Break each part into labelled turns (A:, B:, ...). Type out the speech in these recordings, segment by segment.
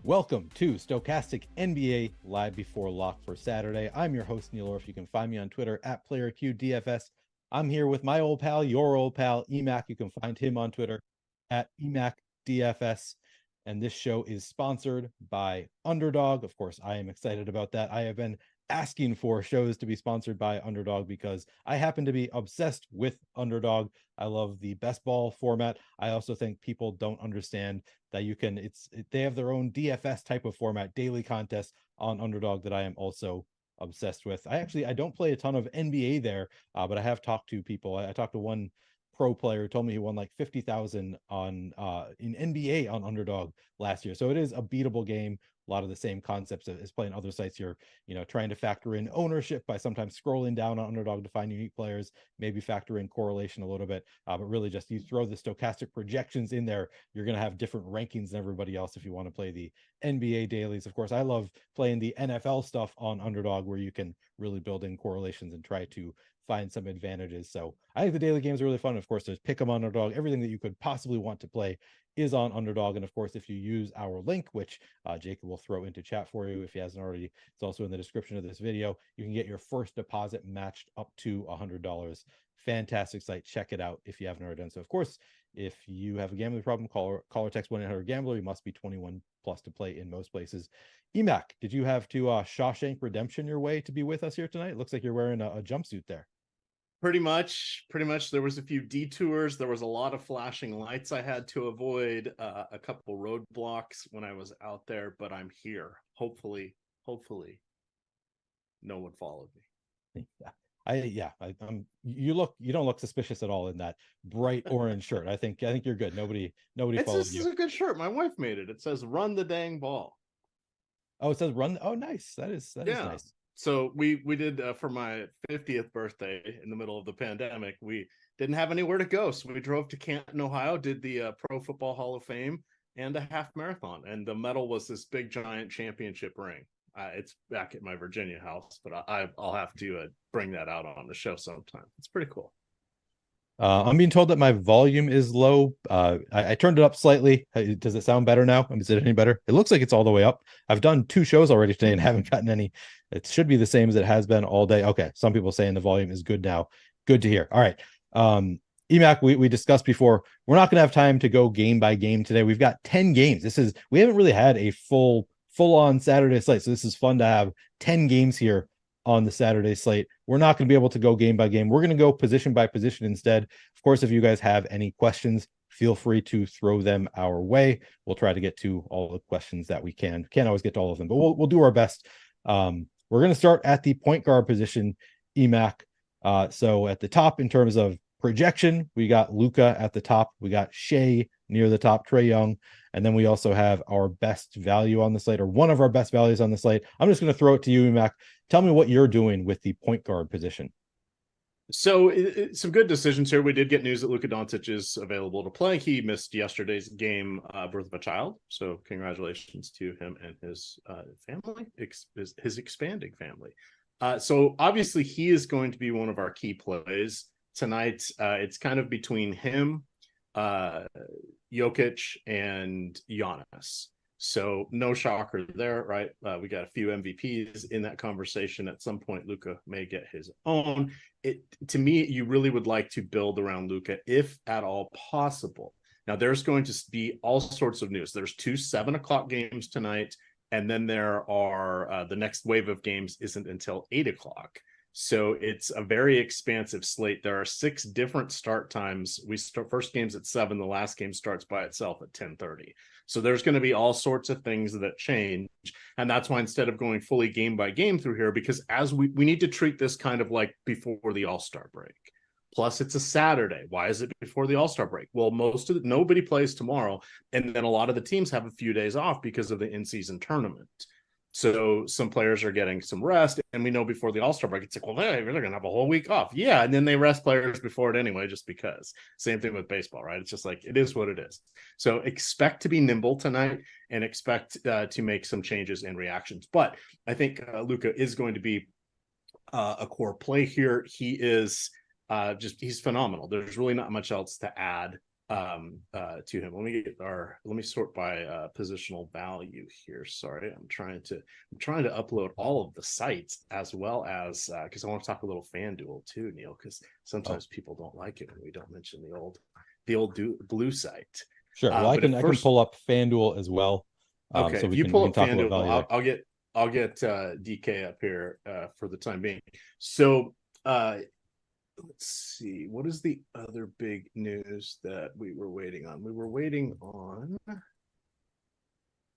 A: Welcome to Stochastic NBA Live Before Lock for Saturday. I'm your host, Neil Orfield. You can find me on Twitter at PlayerQDFS. I'm here with my old pal, your old pal, EMac. You can find him on Twitter at EMac DFS. And this show is sponsored by Underdog. Of course, I am excited about that. I have been asking for shows to be sponsored by Underdog because I happen to be obsessed with Underdog. I love the best ball format. I also think people don't understand that they have their own DFS type of format, daily contests on Underdog that I am also obsessed with. I don't play a ton of NBA there, but I have talked to people. I talked to one pro player who told me he won like 50,000 on in NBA on Underdog last year. So it is a beatable game. A lot of the same concepts as playing other sites. You're, trying to factor in ownership by sometimes scrolling down on Underdog to find unique players, maybe factor in correlation a little bit, but really just you throw the stochastic projections in there. You're going to have different rankings than everybody else if you want to play the NBA dailies. Of course, I love playing the NFL stuff on Underdog where you can really build in correlations and try to find some advantages. So I think the daily games are really fun. Of course, there's pick 'em on Underdog. Everything that you could possibly want to play is on Underdog. And of course, if you use our link, which Jacob will throw into chat for you if he hasn't already, it's also in the description of this video, you can get your first deposit matched up to $100. Fantastic site. Check it out if you haven't already done so. Of course, if you have a gambling problem, call or text 1-800-GAMBLER. You must be 21 plus to play in most places. EMac, did you have to Shawshank Redemption your way to be with us here tonight? It looks like you're wearing a jumpsuit there.
B: Pretty much. There was a few detours. There was a lot of flashing lights I had to avoid, a couple roadblocks when I was out there, but I'm here. Hopefully no one followed me.
A: You don't look suspicious at all in that bright orange shirt. I think you're good. Nobody followed you.
B: It's a good shirt. My wife made it. It says "Run the dang ball."
A: Oh, it says "run." Oh, nice. That is nice.
B: So we did for my 50th birthday in the middle of the pandemic. We didn't have anywhere to go, so we drove to Canton, Ohio, did the Pro Football Hall of Fame and a half marathon, and the medal was this big giant championship ring. It's back at my Virginia house, but I'll have to bring that out on the show sometime. It's pretty cool.
A: I'm being told that my volume is low. I turned it up slightly. Does it sound better now? Is it any better? It looks like it's all the way up. I've done 2 shows already today and haven't gotten any. It should be the same as it has been all day. Okay, some people saying the volume is good now. Good to hear. All right. EMac, we discussed before, we're not going to have time to go game by game today. We've got 10 games. We haven't really had a full-on Saturday slate, so this is fun to have 10 games here on the Saturday slate. We're not going to be able to go game by game. We're going to go position by position instead. Of course, if you guys have any questions, feel free to throw them our way. We'll try to get to all the questions that we can. Can't always get to all of them, but we'll do our best. We're going to start at the point guard position, EMac. So at the top, in terms of projection, we got Luka at the top. We got Shea near the top, Trae Young. And then we also have our best value on the slate, or one of our best values on the slate. I'm just going to throw it to you, EMac. Tell me what you're doing with the point guard position.
B: So some good decisions here. We did get news that Luka Doncic is available to play. He missed yesterday's game, birth of a child. So congratulations to him and his family, his expanding family. So obviously he is going to be one of our key plays tonight. It's kind of between him, Jokic, and Giannis. So no shocker there, right? We got a few MVPs in that conversation. At some point, Luka may get his own. To me, you really would like to build around Luka if at all possible. Now, there's going to be all sorts of news. There's 2 7:00 games tonight, and then there are the next wave of games isn't until 8:00. So it's a very expansive slate. There are 6 different start times. We start first game's at 7. The last game starts by itself at 10:30. So there's going to be all sorts of things that change. And that's why instead of going fully game by game through here, because as we need to treat this kind of like before the All-Star break. Plus, it's a Saturday. Why is it before the All-Star break? Well, nobody plays tomorrow. And then a lot of the teams have a few days off because of the in-season tournament. So some players are getting some rest, and we know before the All-Star break, it's like, well, they're going to have a whole week off. Yeah, and then they rest players before it anyway, just because. Same thing with baseball, right? It's just like, it is what it is. So expect to be nimble tonight and expect to make some changes and reactions. But I think Luka is going to be a core play here. He is he's phenomenal. There's really not much else to add to him. Let me sort by positional value here. Sorry, I'm trying to upload all of the sites as well as because I want to talk a little FanDuel too, Neil, because sometimes people don't like it when we don't mention the old blue site.
A: Sure. Well, I can pull up FanDuel as well.
B: Okay,
A: so
B: if you pull up FanDuel, I'll get DK up here for the time being. So let's see, what is the other big news that we were waiting on? We were waiting on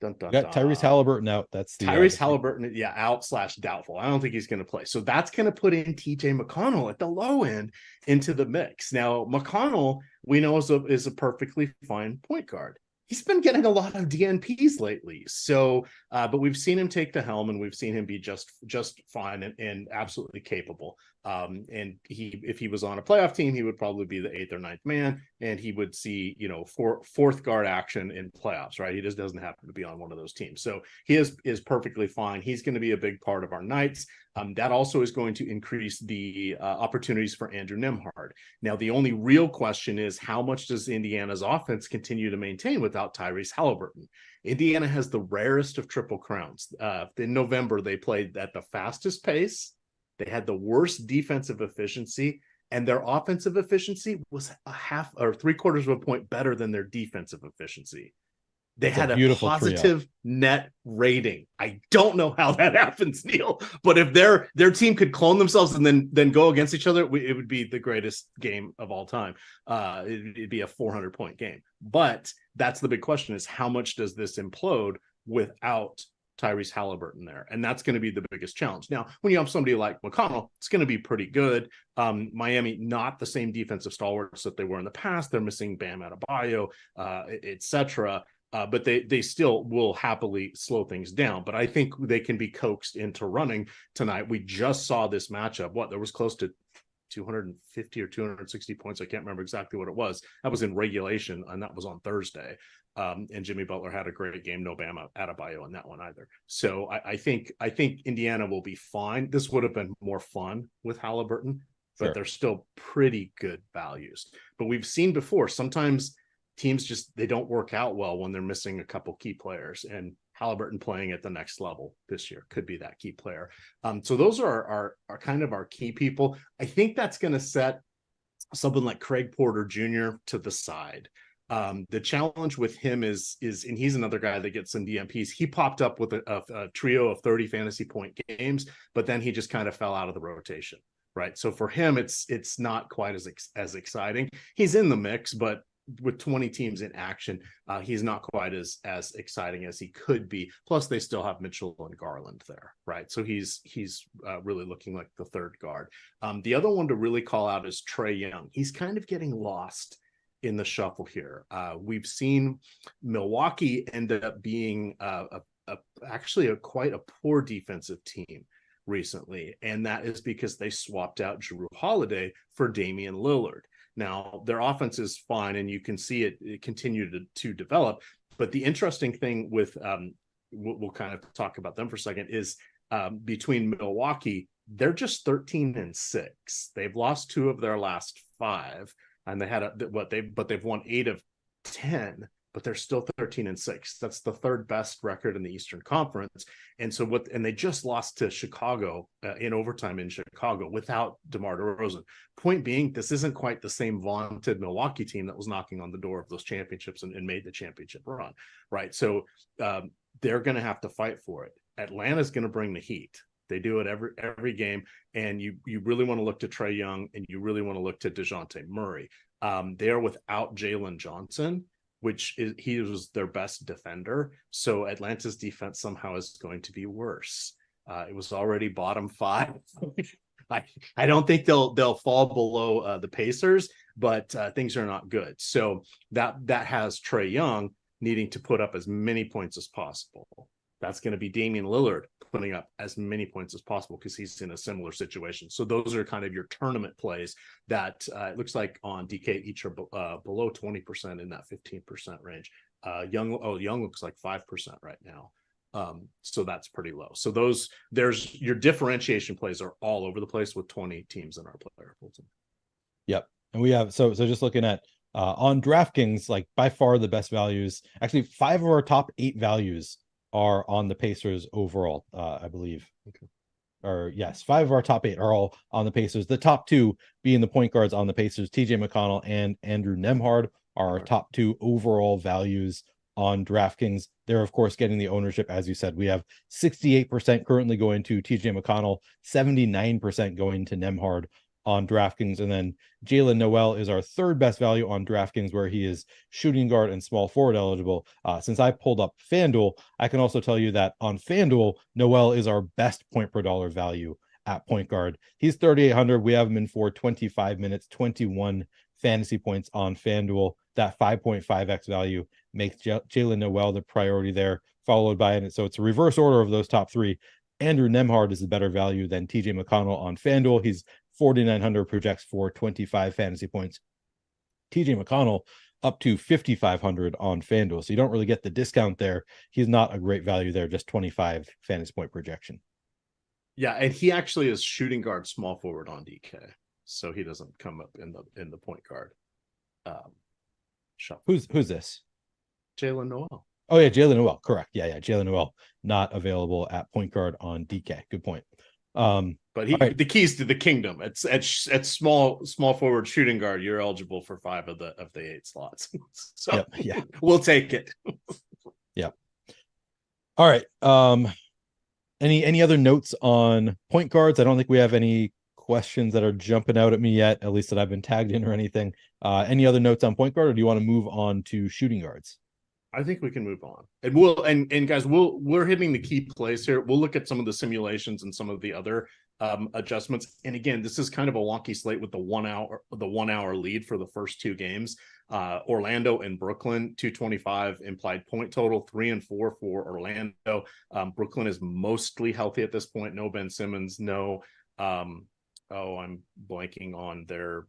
A: Tyrese Halliburton out. That's the
B: Tyrese Halliburton, out / doubtful. I don't think he's going to play. So that's going to put in TJ McConnell at the low end into the mix. Now, McConnell, we know is a perfectly fine point guard. He's been getting a lot of DNPs lately. So, but we've seen him take the helm, and we've seen him be just fine and absolutely capable. And if he was on a playoff team, he would probably be the 8th or 9th man, and he would see, fourth guard action in playoffs, right? He just doesn't happen to be on one of those teams. So he is perfectly fine. He's going to be a big part of our nights. That also is going to increase the opportunities for Andrew Nembhard. Now, the only real question is, how much does Indiana's offense continue to maintain without Tyrese Halliburton? Indiana has the rarest of triple crowns. In November, they played at the fastest pace. They had the worst defensive efficiency, and their offensive efficiency was a half or 3/4 of a point better than their defensive efficiency. They had a positive net rating. I don't know how that happens, Neil, but if their team could clone themselves and then go against each other, it would be the greatest game of all time. It'd be a 400-point game. But that's the big question, is how much does this implode without Tyrese Halliburton there? And that's going to be the biggest challenge. Now, when you have somebody like McConnell, it's going to be pretty good. Miami, not the same defensive stalwarts that they were in the past. They're missing Bam Adebayo, etc. But they still will happily slow things down. But I think they can be coaxed into running tonight. We just saw this matchup. There was close to 250 or 260 points. I can't remember exactly what it was. That was in regulation, and that was on Thursday. And Jimmy Butler had a great game. No Bam Adebayo in that one either. So I think Indiana will be fine. This would have been more fun with Halliburton, but they're still pretty good values. But we've seen before, sometimes teams they don't work out well when they're missing a couple key players, and Halliburton playing at the next level this year could be that key player. So those are kind of our key people. I think that's going to set someone like Craig Porter Jr. to the side. The challenge with him is, and he's another guy that gets some DMPs. He popped up with a trio of 30 fantasy point games, but then he just kind of fell out of the rotation, right? So for him, it's not quite as exciting. He's in the mix, but with 20 teams in action, he's not quite as exciting as he could be. Plus, they still have Mitchell and Garland there, right? So he's really looking like the third guard. The other one to really call out is Trae Young. He's kind of getting lost in the shuffle here. We've seen Milwaukee end up being actually quite a poor defensive team recently, and that is because they swapped out Jrue Holiday for Damian Lillard. Now, their offense is fine, and you can see it continue to develop. But the interesting thing with we'll kind of talk about them for a second is between Milwaukee, they're just 13-6. They've lost 2 of their last 5, and they've won 8 of 10. But they're still 13-6. That's the 3rd best record in the Eastern Conference. And so and they just lost to Chicago in overtime in Chicago without DeMar DeRozan. Point being, this isn't quite the same vaunted Milwaukee team that was knocking on the door of those championships and made the championship run, right? So they're going to have to fight for it. Atlanta's going to bring the heat. They do it every game, and you really want to look to Trae Young, and you really want to look to DeJounte Murray. They are without Jalen Johnson, he was their best defender. So Atlanta's defense somehow is going to be worse. It was already bottom 5. I don't think they'll fall below the Pacers, but things are not good. So that has Trae Young needing to put up as many points as possible. That's going to be Damian Lillard putting up as many points as possible because he's in a similar situation. So those are kind of your tournament plays that it looks like on DK each are below 20% in that 15% range. Young looks like 5% right now. So that's pretty low. So there's your differentiation plays are all over the place with 20 teams in our player pool.
A: Yep. And we have so just looking at On DraftKings, like by far the best values. Actually, 5 of our top 8 values are on the Pacers overall, I believe.
B: Okay.
A: Or yes, 5 of our top 8 are all on the Pacers. The top 2 being the point guards on the Pacers, TJ McConnell and Andrew Nembhard are our top 2 overall values on DraftKings. They're of course getting the ownership, as you said. We have 68% currently going to TJ McConnell, 79% going to Nembhard on DraftKings, and then Jalen Noel is our third best value on DraftKings, where he is shooting guard and small forward eligible. Since I pulled up FanDuel, I can also tell you that on FanDuel, Noel is our best point per dollar value at point guard. He's 3,800. We have him in for 25 minutes, 21 fantasy points on FanDuel. That 5.5x value makes Jalen Noel the priority there, followed by it. So it's a reverse order of those top 3. Andrew Nembhard is a better value than TJ McConnell on FanDuel. He's 4,900, projects for 25 fantasy points. TJ McConnell up to 5,500 on FanDuel. So you don't really get the discount there. He's not a great value there, just 25 fantasy point projection.
B: Yeah, and he actually is shooting guard small forward on DK. So he doesn't come up in the point guard.
A: Who's this?
B: Jalen Noel.
A: Oh yeah, Jalen Noel. Correct. Yeah, Jalen Noel not available at point guard on DK. Good point.
B: But the keys to the kingdom. It's at small forward shooting guard. You're eligible for 5 of the 8 slots. So
A: yeah,
B: we'll take it.
A: Yeah. All right. Any other notes on point guards? I don't think we have any questions that are jumping out at me yet, at least that I've been tagged in or anything. Any other notes on point guard, or do you want to move on to shooting guards?
B: I think we can move on, and guys, we're hitting the key plays here. We'll look at some of the simulations and some of the other adjustments. And again, this is kind of a wonky slate with the 1 hour lead for the first 2 games. Orlando and Brooklyn, 225 implied point total, 3 and 4 for Orlando. Brooklyn is mostly healthy at this point. No Ben Simmons, no. I'm blanking on their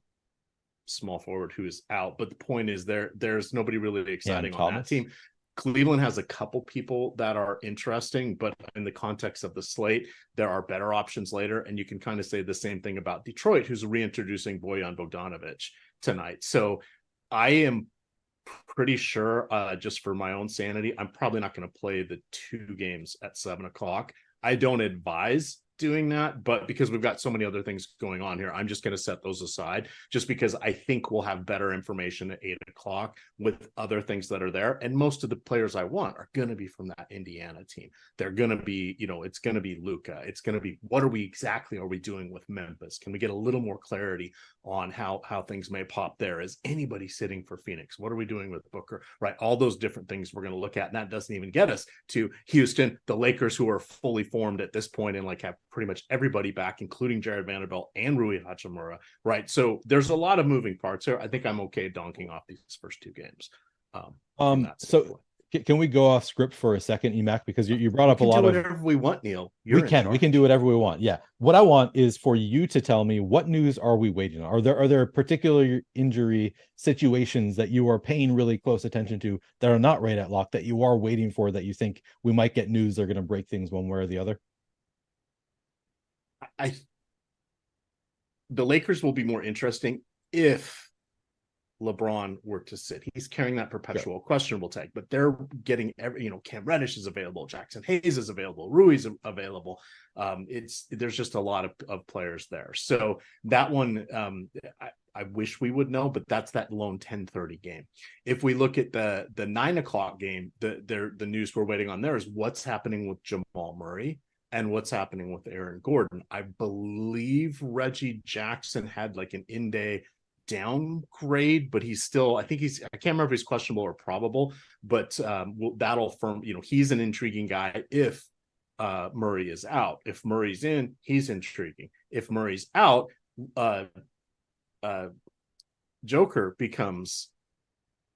B: small forward who is out, but the point is there's nobody really exciting on that team. Cleveland has a couple people that are interesting, but in the context of the slate, there are better options later. And you can kind of say the same thing about Detroit, who's reintroducing Bojan Bogdanovic tonight. So I am pretty sure, just for my own sanity, I'm probably not going to play the 2 games at 7:00. I don't advise doing that, but because we've got so many other things going on here, I'm just going to set those aside, just because I think we'll have better information at 8:00 with other things that are there. And most of the players I want are going to be from that Indiana team. They're going to be, it's going to be Luka. It's going to be, what are we doing with Memphis? Can we get a little more clarity on how things may pop there? Is anybody sitting for Phoenix? What are we doing with Booker? Right. All those different things we're going to look at. And that doesn't even get us to Houston, the Lakers, who are fully formed at this point and like have pretty much everybody back, including Jared Vanderbilt and Rui Hachimura, right? So there's a lot of moving parts here. I think I'm okay donking off these first 2 games.
A: So can we go off script for a second, EMac? Because you brought up a lot of
B: whatever we want, Neil.
A: We can do whatever we want. Yeah. What I want is for you to tell me, what news are we waiting on? Are there particular injury situations that you are paying really close attention to that are not right at lock, that you are waiting for, that you think we might get news they're going to break things one way or the other?
B: The Lakers will be more interesting if LeBron were to sit. He's carrying that perpetual questionable tag, but they're getting Cam Reddish is available, Jackson Hayes is available, Rui's available. There's just a lot of players there. So that one, I wish we would know, but that's that lone 10:30 game. If we look at the 9:00 game, the news we're waiting on there is what's happening with Jamal Murray and what's happening with Aaron Gordon. I believe Reggie Jackson had like an in-day downgrade, but he's still, I can't remember if he's questionable or probable, but that'll firm, he's an intriguing guy if Murray is out. If Murray's in, he's intriguing. If Murray's out, Joker becomes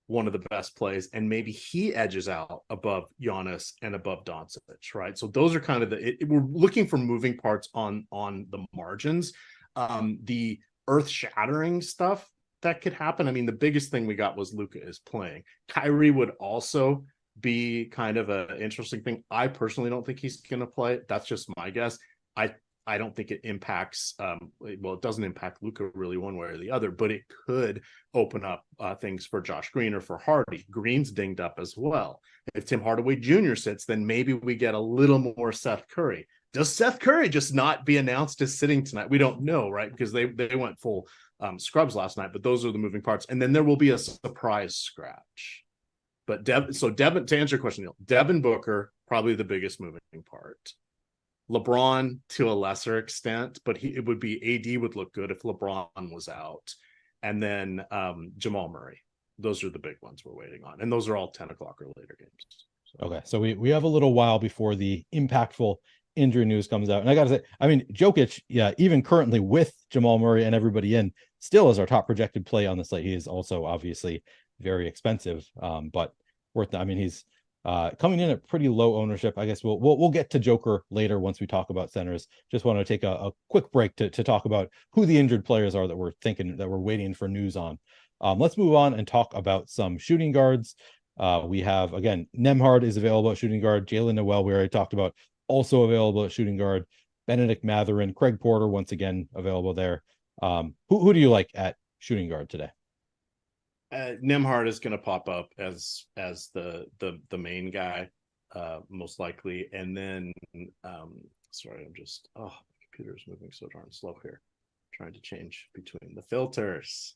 B: one of the best plays, and maybe he edges out above Giannis and above Doncic, right? So those are kind of we're looking for moving parts on the margins. The earth-shattering stuff that could happen. I mean, the biggest thing we got was Luka is playing. Kyrie would also be kind of an interesting thing. I personally don't think he's going to play. That's just my guess. I I don't think it impacts, well, it doesn't impact Luka really one way or the other, but it could open up things for Josh Green or for Hardy. Green's dinged up as well. If Tim Hardaway Jr. sits, then maybe we get a little more Seth Curry. Does Seth Curry just not be announced as sitting tonight? We don't know, right? Because they went full scrubs last night, but those are the moving parts. And then there will be a surprise scratch. But Devin, to answer your question, Neil, Devin Booker, probably the biggest moving part. LeBron to a lesser extent, but it would be AD would look good if LeBron was out. And then Jamal Murray. Those are the big ones we're waiting on. And those are all 10 o'clock or later games.
A: So. Okay. So we have a little while before the impactful injury news comes out. And I got to say, I mean, Jokic, yeah, even currently with Jamal Murray and everybody in, still is our top projected play on the slate. He is also obviously very expensive, but worth it. I mean, he's coming in at pretty low ownership. I guess we'll get to Joker later once we talk about centers. Just want to take a quick break to talk about who the injured players are that we're waiting for news on. Let's move on and talk about some shooting guards. We have, again, Nembhard is available at shooting guard. Jalen Noel, we already talked about, also available at shooting guard. Benedict Mathurin, Craig Porter, once again available there. Who do you like at shooting guard today?
B: Nembhard is going to pop up as the main guy, most likely. And then, sorry, my computer is moving so darn slow here. I'm trying to change between the filters.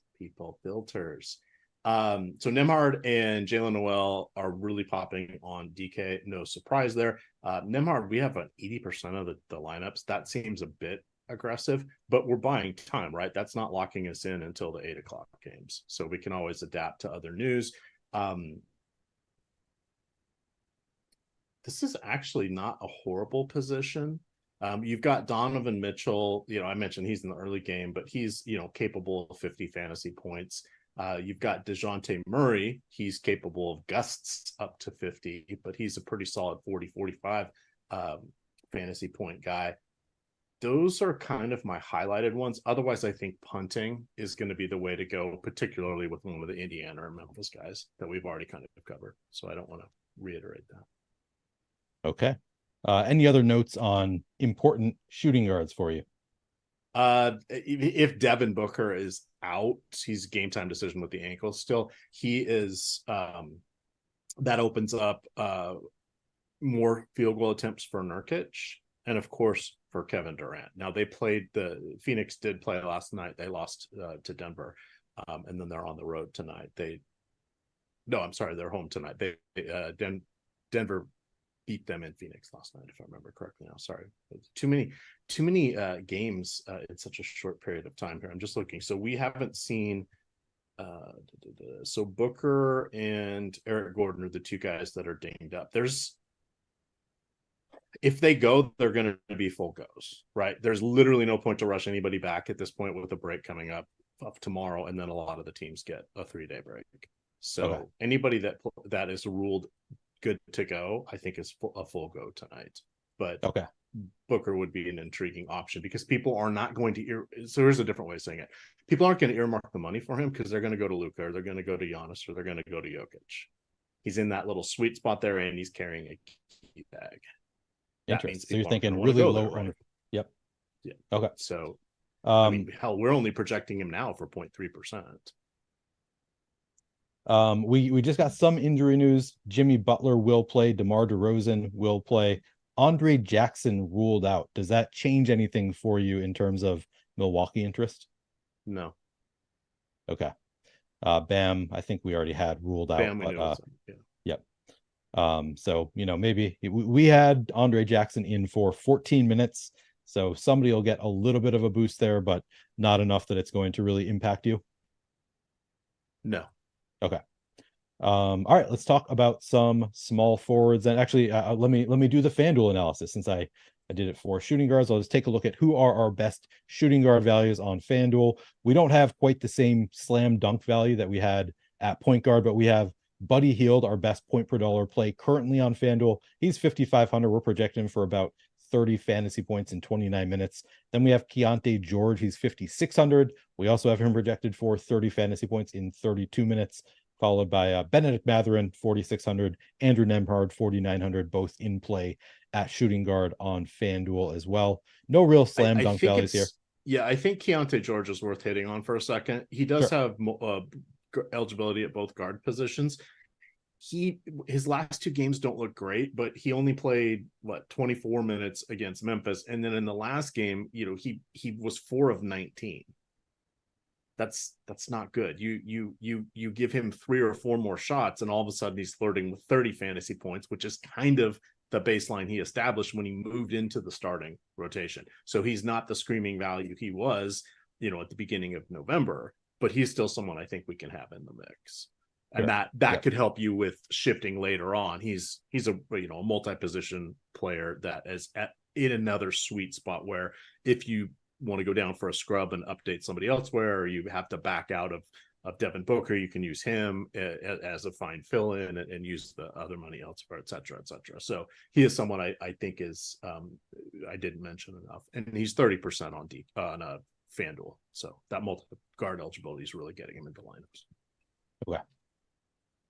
B: So Nembhard and Jalen Noel are really popping on DK. No surprise there. Nembhard, we have an 80% of the lineups. That seems a bit aggressive, but we're buying time, right? That's not locking us in until the 8 o'clock games. So we can always adapt to other news. This is actually not a horrible position. You've got Donovan Mitchell. I mentioned he's in the early game, but he's, capable of 50 fantasy points. You've got DeJounte Murray. He's capable of gusts up to 50, but he's a pretty solid 40, 45 fantasy point guy. Those are kind of my highlighted ones. Otherwise, I think punting is going to be the way to go, particularly with one of the Indiana or Memphis guys that we've already kind of covered. So I don't want to reiterate that.
A: Okay. Any other notes on important shooting guards for you?
B: If Devin Booker is out, he's game time decision with the ankle still. He is that opens up more field goal attempts for Nurkic and of course for Kevin Durant. Now Phoenix did play last night. They lost to Denver, and then they're on the road tonight. They're home tonight. Denver beat them in Phoenix last night, if I remember correctly. Now, sorry, too many games in such a short period of time here. I'm just looking. So we haven't seen. So Booker and Eric Gordon are the two guys that are dinged up. If they go, they're going to be full goes, right? There's literally no point to rush anybody back at this point with a break coming up tomorrow, and then a lot of the teams get a 3-day break. So Anybody that is ruled good to go, I think is a full go tonight. But Booker would be an intriguing option because people are not going to so here's a different way of saying it. People aren't going to earmark the money for him because they're going to go to Luka, or they're going to go to Giannis, or they're going to go to Jokic. He's in that little sweet spot there, and he's carrying a key bag.
A: Interesting. So you're thinking really low, right? Yep.
B: Yeah.
A: Okay.
B: So we're only projecting him now for 0.3%.
A: We just got some injury news. Jimmy Butler will play. DeMar DeRozan will play. Andre Jackson ruled out. Does that change anything for you in terms of Milwaukee interest?
B: No.
A: Okay. Bam, I think we already had ruled out.
B: Bam,
A: Yep. So, maybe we had Andre Jackson in for 14 minutes. So somebody will get a little bit of a boost there, but not enough that it's going to really impact you.
B: No.
A: Okay. All right, let's talk about some small forwards. And actually, let me do the FanDuel analysis since I did it for shooting guards. I'll just take a look at who are our best shooting guard values on FanDuel. We don't have quite the same slam dunk value that we had at point guard, but we have Buddy Hield, our best point per dollar play currently on FanDuel. He's 5,500. We're projecting for about 30 fantasy points in 29 minutes. Then we have Keontae George. He's 5,600. We also have him projected for 30 fantasy points in 32 minutes. followed by Benedict Mathurin, 4,600, Andrew Nembhard, 4,900, both in play at shooting guard on FanDuel as well. No real slam dunk values here.
B: Yeah, I think Keontae George is worth hitting on for a second. He does have eligibility at both guard positions. His last two games don't look great, but he only played 24 minutes against Memphis, and then in the last game, he was 4 of 19. That's not good. You give him 3 or 4 more shots, and all of a sudden he's flirting with 30 fantasy points, which is kind of the baseline he established when he moved into the starting rotation. So he's not the screaming value he was, at the beginning of November, but he's still someone I think we can have in the mix. And that could help you with shifting later on. He's a multi-position player that is in another sweet spot where if you want to go down for a scrub and update somebody elsewhere, or you have to back out of Devin Booker, you can use him as a fine fill-in and use the other money elsewhere, et cetera, et cetera. So he is someone I think is I didn't mention enough, and he's 30% on FanDuel. So that multi-guard eligibility is really getting him into lineups.
A: Okay.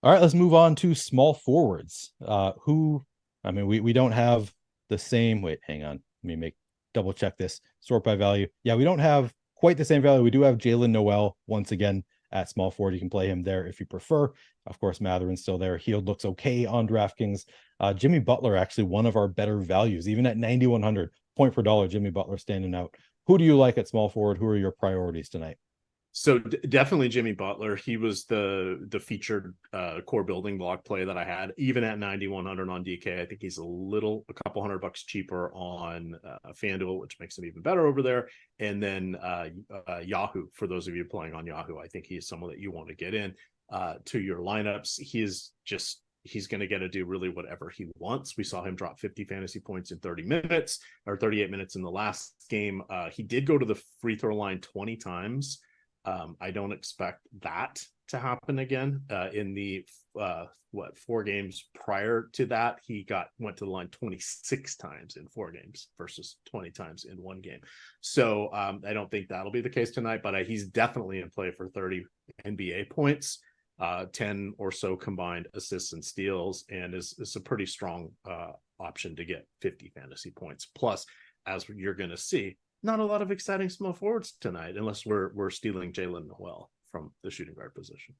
A: All right, let's move on to small forwards. We don't have the same. Wait, hang on. Let me double check this. Sort by value. Yeah, we don't have quite the same value. We do have Jalen Noel once again at small forward. You can play him there if you prefer. Of course, Mathurin's still there. Hield looks okay on DraftKings. Jimmy Butler, actually one of our better values, even at 9,100 point per dollar. Jimmy Butler standing out. Who do you like at small forward? Who are your priorities tonight?
B: So definitely Jimmy Butler. He was the featured core building block play that I had, even at 9,100 on DK. I think he's a couple $100 cheaper on FanDuel, which makes him even better over there. And then Yahoo, for those of you playing on Yahoo, I think he's someone that you want to get in to your lineups. He's going to get to do really whatever he wants. We saw him drop 50 fantasy points in 30 minutes or 38 minutes in the last game. He did go to the free throw line 20 times. I don't expect that to happen again. In the 4 games prior to that, he went to the line 26 times in 4 games versus 20 times in 1 game. So I don't think that'll be the case tonight, but he's definitely in play for 30 NBA points, 10 or so combined assists and steals, and is a pretty strong option to get 50 fantasy points. Plus, as you're going to see, not a lot of exciting small forwards tonight, unless we're stealing Jalen Noel from the shooting guard position.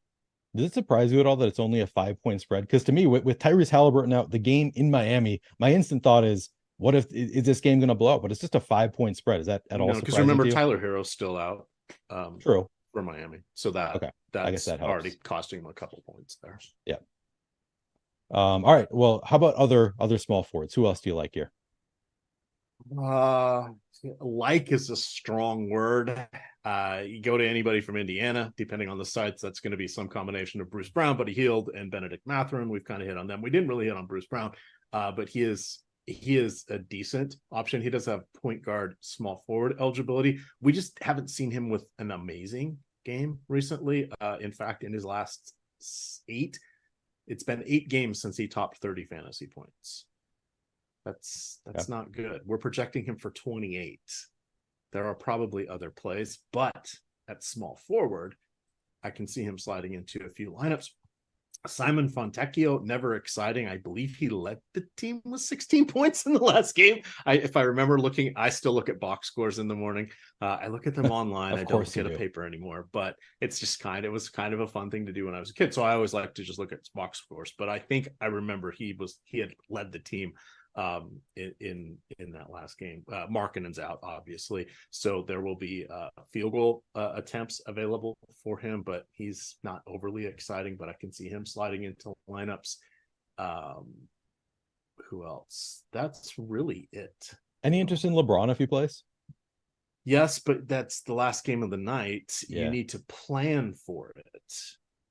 A: Does it surprise you at all that it's only a 5-point spread? Because to me, with Tyrese Halliburton out, the game in Miami, my instant thought is, what if is this game going to blow up? But it's just a 5-point spread. Is that at all surprising? Because remember,
B: Tyler Herro's still out.
A: True.
B: For Miami, so that's
A: I guess that
B: already costing him a couple points there.
A: Yeah. All right. Well, how about other small forwards? Who else do you like here?
B: Like is a strong word. You go to anybody from Indiana, depending on the sites, that's going to be some combination of Bruce Brown, Buddy Hield, and Benedict Mathurin. We've kind of hit on them. We didn't really hit on Bruce Brown, but he is a decent option. He does have point guard, small forward eligibility. We just haven't seen him with an amazing game recently. In fact, in his last 8, it's been 8 games since he topped 30 fantasy points. That's not good. We're projecting him for 28. There are probably other plays, but at small forward, I can see him sliding into a few lineups. Simon Fontecchio, never exciting. I believe he led the team with 16 points in the last game. If I remember looking, I still look at box scores in the morning. I look at them online. I don't get a paper anymore, but it's just it was kind of a fun thing to do when I was a kid. So I always like to just look at box scores, but I think I remember he had led the team in that last game. Markkanen's out, obviously, so there will be field goal attempts available for him, but he's not overly exciting. But I can see him sliding into lineups. Who else? That's really it.
A: Any interest in LeBron if he plays?
B: Yes, but that's the last game of the night.
A: Yeah.
B: You need to plan for it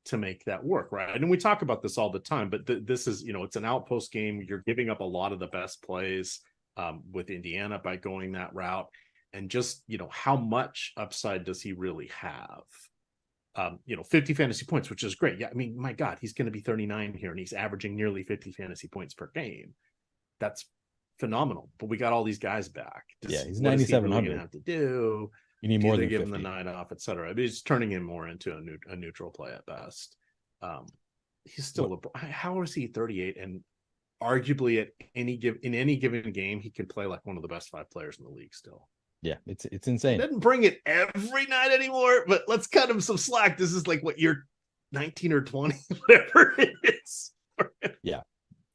B: to make that work, right? And we talk about this all the time, but this is, it's an outpost game. You're giving up a lot of the best plays with Indiana by going that route. And just, how much upside does he really have? 50 fantasy points, which is great. Yeah, I mean, my God, he's going to be 39 here, and he's averaging nearly 50 fantasy points per game. That's phenomenal. But we got all these guys back.
A: He's 9,700.
B: What is he really have to do?
A: You need more than
B: give
A: 50.
B: him the 9 off, etc. It's turning him more into a neutral play at best. He's still how is he 38 and arguably at any given game he could play like one of the best 5 players in the league still.
A: Yeah, it's insane.
B: He doesn't bring it every night anymore, but let's cut him some slack. This is like what you're 19 or 20, whatever it is.
A: Yeah,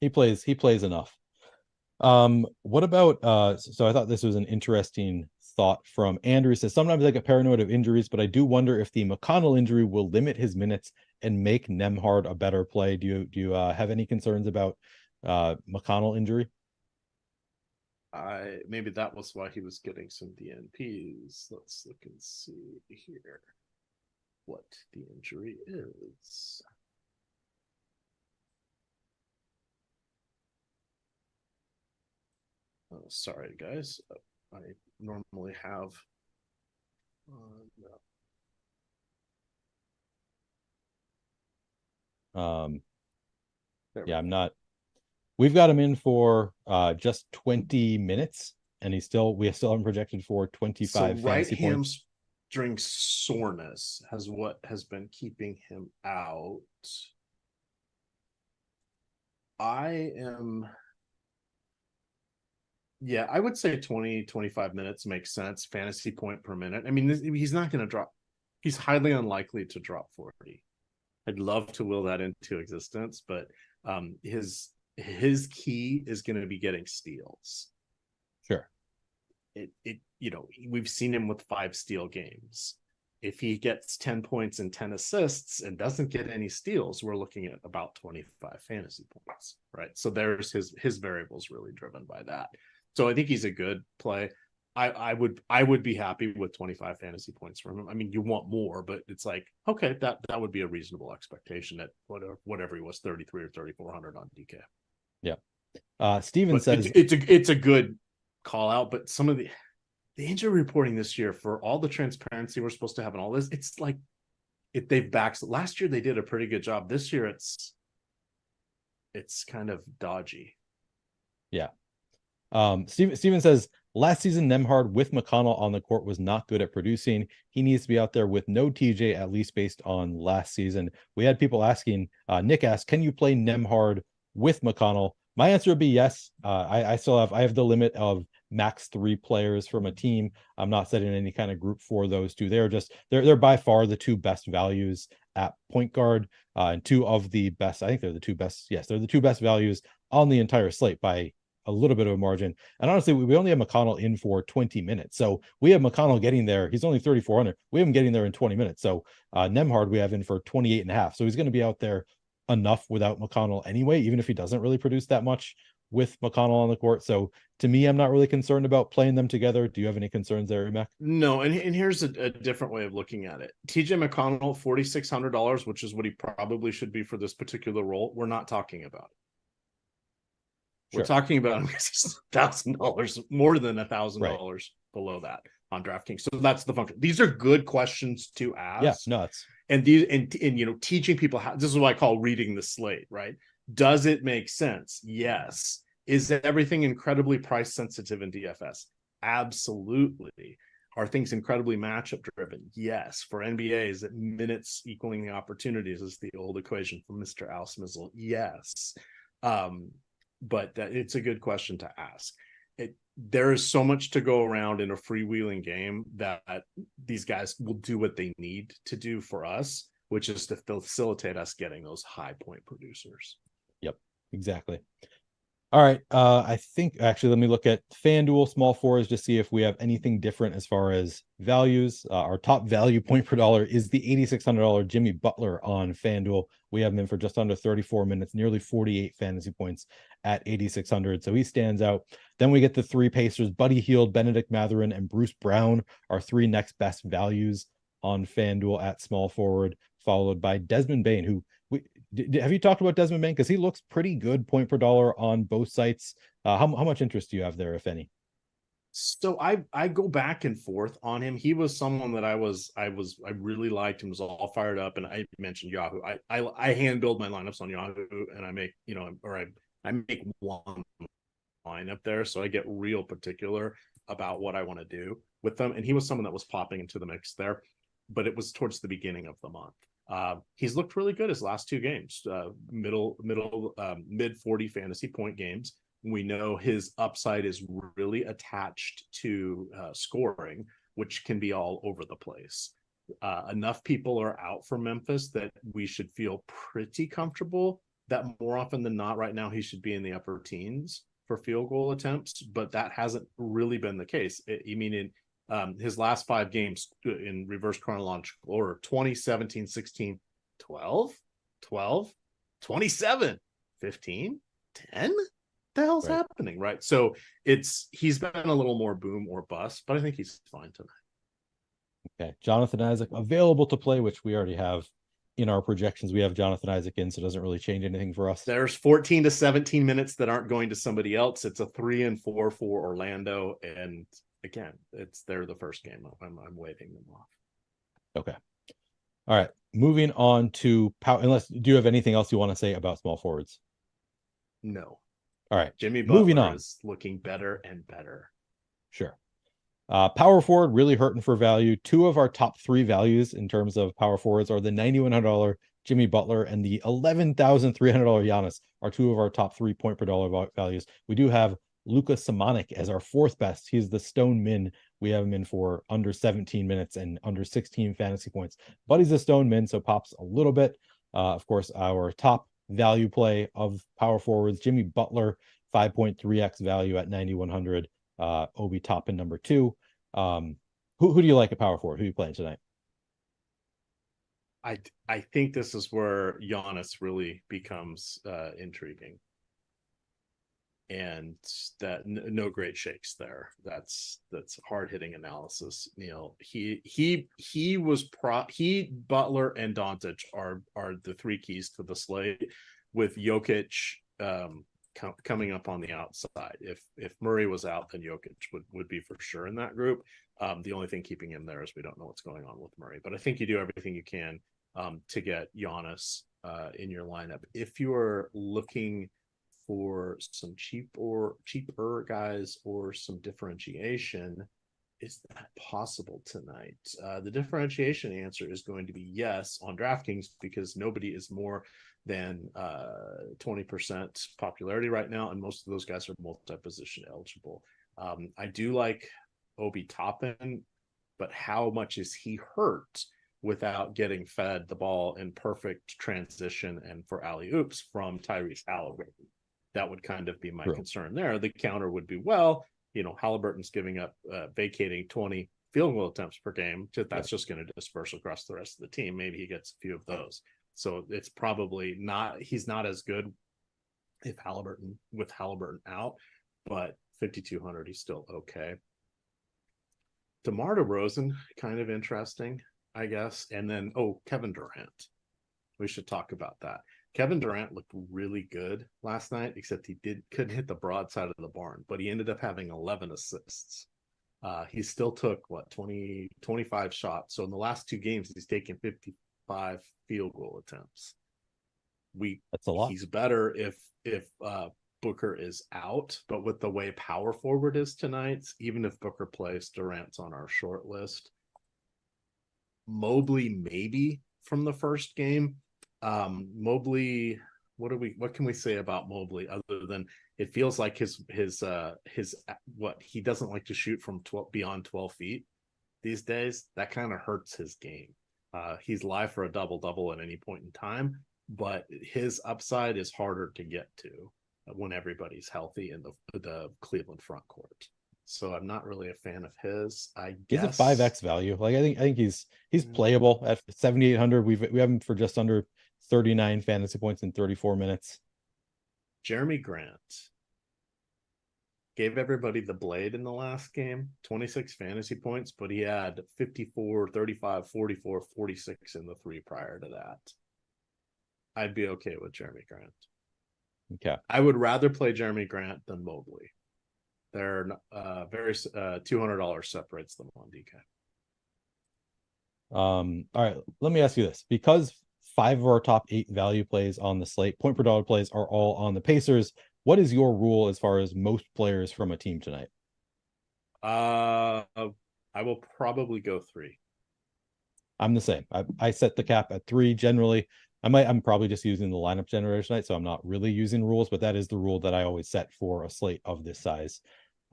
A: he plays enough. What about so I thought this was an interesting thought from Andrew. He says, sometimes I get paranoid of injuries, but I do wonder if the McConnell injury will limit his minutes and make Nembhard a better play. Do you have any concerns about McConnell injury?
B: Maybe that was why he was getting some DNPs. Let's look and see here what the injury is. Oh, sorry, guys. I normally have.
A: Yeah, I'm not. We've got him in for just 20 minutes, and we still haven't projected for 25 fantasy points.
B: Hamstring soreness has been keeping him out. I would say 20-25 minutes makes sense. Fantasy point per minute. I mean, he's not going to drop. He's highly unlikely to drop 40. I'd love to will that into existence, but his key is going to be getting steals.
A: Sure.
B: We've seen him with 5 steal games. If he gets 10 points and 10 assists and doesn't get any steals, we're looking at about 25 fantasy points, right? So there's his variables really driven by that. So I think he's a good play. I would be happy with 25 fantasy points from him. I mean, you want more, but it's like, okay, that would be a reasonable expectation at whatever he was, 33 or 3,400 on DK.
A: Yeah. Steven says
B: it's a good call out, but some of the injury reporting this year, for all the transparency we're supposed to have and all this, it's like if they've backed last year, they did a pretty good job. This year it's kind of dodgy.
A: Yeah. Steven says last season Nembhard with McConnell on the court was not good at producing. He needs to be out there with no TJ, at least based on last season. We had people asking, Nick asked, can you play Nembhard with McConnell? My answer would be yes. I have the limit of max 3 players from a team. I'm not setting any kind of group for those two. They're by far the 2 best values at point guard, and 2 of the best. I think they're the 2 best. Yes, they're the 2 best values on the entire slate by a little bit of a margin. And honestly, we only have McConnell in for 20 minutes. So we have McConnell getting there. He's only 3,400. We have him getting there in 20 minutes. So Nembhard we have in for 28 and a half. So he's going to be out there enough without McConnell anyway, even if he doesn't really produce that much with McConnell on the court. So to me, I'm not really concerned about playing them together. Do you have any concerns there, EMac?
B: No, and here's a different way of looking at it. TJ McConnell, $4,600, which is what he probably should be for this particular role. We're not talking about it. We're talking about him because he's $1,000, more than $1,000 below that on DraftKings. So that's the function. These are good questions to ask.
A: Yeah, nuts.
B: And teaching people how. This is what I call reading the slate, right? Does it make sense? Yes. Is everything incredibly price sensitive in DFS? Absolutely. Are things incredibly matchup driven? Yes. For NBA, is it minutes equaling the opportunities? Is the old equation from Mr. Al Smizzle? Yes. But it's a good question to ask. There is so much to go around in a freewheeling game that these guys will do what they need to do for us, which is to facilitate us getting those high point producers.
A: Yep, exactly. All right. I think actually, let me look at FanDuel small fours to see if we have anything different as far as values. Our top value point per dollar is the $8,600 Jimmy Butler on FanDuel. We have him in for just under 34 minutes, nearly 48 fantasy points at 8,600. So he stands out. Then we get the 3 Pacers, Buddy Hield, Benedict Mathurin, and Bruce Brown, our 3 next best values on FanDuel at small forward, followed by Desmond Bane, who have you talked about Desmond Bane? Because he looks pretty good point per dollar on both sites. How much interest do you have there, if any?
B: So I go back and forth on him. He was someone that I really liked and was all fired up. And I mentioned Yahoo. I hand build my lineups on Yahoo, and I make I make one lineup there, so I get real particular about what I want to do with them. And he was someone that was popping into the mix there, but it was towards the beginning of the month. He's looked really good his last two games, mid 40 fantasy point games. We know his upside is really attached to scoring, which can be all over the place. Enough people are out for Memphis that we should feel pretty comfortable that more often than not right now he should be in the upper teens for field goal attempts, but that hasn't really been the case. I mean, in his last 5 games in reverse chronological order: 20, 17, 16, 12, 12, 27, 15, 10. The hell's happening, right? So he's been a little more boom or bust, but I think he's fine tonight.
A: Okay, Jonathan Isaac available to play, which we already have in our projections. We have Jonathan Isaac in, so it doesn't really change anything for us.
B: There's 14 to 17 minutes that aren't going to somebody else. It's a 3 and 4 for Orlando, and again, they're the first game. I'm waving them off.
A: Okay. All right. Moving on to unless do you have anything else you want to say about small forwards?
B: No.
A: All right.
B: Jimmy Butler
A: moving on.
B: Is looking better and better.
A: Sure. Power forward really hurting for value. 2 of our top 3 values in terms of power forwards are the $9,100 Jimmy Butler and the $11,300 Giannis are 2 of our top 3 point per dollar values. We do have Luka Samanic as our 4th best. He's the stone min. We have him in for under 17 minutes and under 16 fantasy points, but he's a stone min, so pops a little bit. Of course, our top value play of power forwards, Jimmy Butler, 5.3x value at 9,100. Obi Toppin number 2. Who do you like at power forward? Who are you playing tonight?
B: I think this is where Giannis really becomes intriguing, and that no great shakes there. That's hard hitting analysis, Neil. He Butler and Doncic are the 3 keys to the slate, with Jokic coming up on the outside. If Murray was out, then Jokic would be for sure in that group. The only thing keeping him there is we don't know what's going on with Murray, but I think you do everything you can to get Giannis in your lineup. If you are looking for some cheaper guys or some differentiation, is that possible tonight? The differentiation answer is going to be yes on DraftKings, because nobody is more than 20% popularity right now, and most of those guys are multi-position eligible. I do like Obi Toppin, but how much is he hurt without getting fed the ball in perfect transition and for alley-oops from Tyrese Halliburton? That would kind of be my concern there. The counter would be, well, Halliburton's giving up, vacating 20 field goal attempts per game. That's just going to disperse across the rest of the team. Maybe he gets a few of those. So it's probably not, he's not as good with Halliburton out, but 5,200, he's still okay. DeMar DeRozan, kind of interesting, I guess. And then, Kevin Durant. We should talk about that. Kevin Durant looked really good last night, except he couldn't hit the broadside of the barn, but he ended up having 11 assists. He still took 25 shots. So in the last 2 games, he's taken 55 field goal attempts.
A: That's a lot.
B: He's better if Booker is out, but with the way power forward is tonight, even if Booker plays, Durant's on our short list. Mobley maybe from the first game. Mobley, what can we say about Mobley other than it feels like his he doesn't like to shoot from beyond 12 feet these days. That kind of hurts his game. He's live for a double at any point in time, but his upside is harder to get to when everybody's healthy in the Cleveland front court. So I'm not really a fan of his. I guess
A: he's a 5x value. Like I think he's playable at 7,800. We have him for just under 39 fantasy points in 34 minutes.
B: Jeremy Grant gave everybody the blade in the last game, 26 fantasy points, but he had 54, 35, 44, 46 in the 3 prior to that. I'd be okay with Jeremy Grant.
A: Okay.
B: I would rather play Jeremy Grant than Mobley. They're very $200 separates them on DK.
A: All right, let me ask you this. Because 5 of our top 8 value plays on the slate, point per dollar plays, are all on the Pacers, what is your rule as far as most players from a team tonight?
B: I will probably go 3.
A: I'm the same. I set the cap at 3 generally. I'm probably just using the lineup generator tonight, so I'm not really using rules, but that is the rule that I always set for a slate of this size.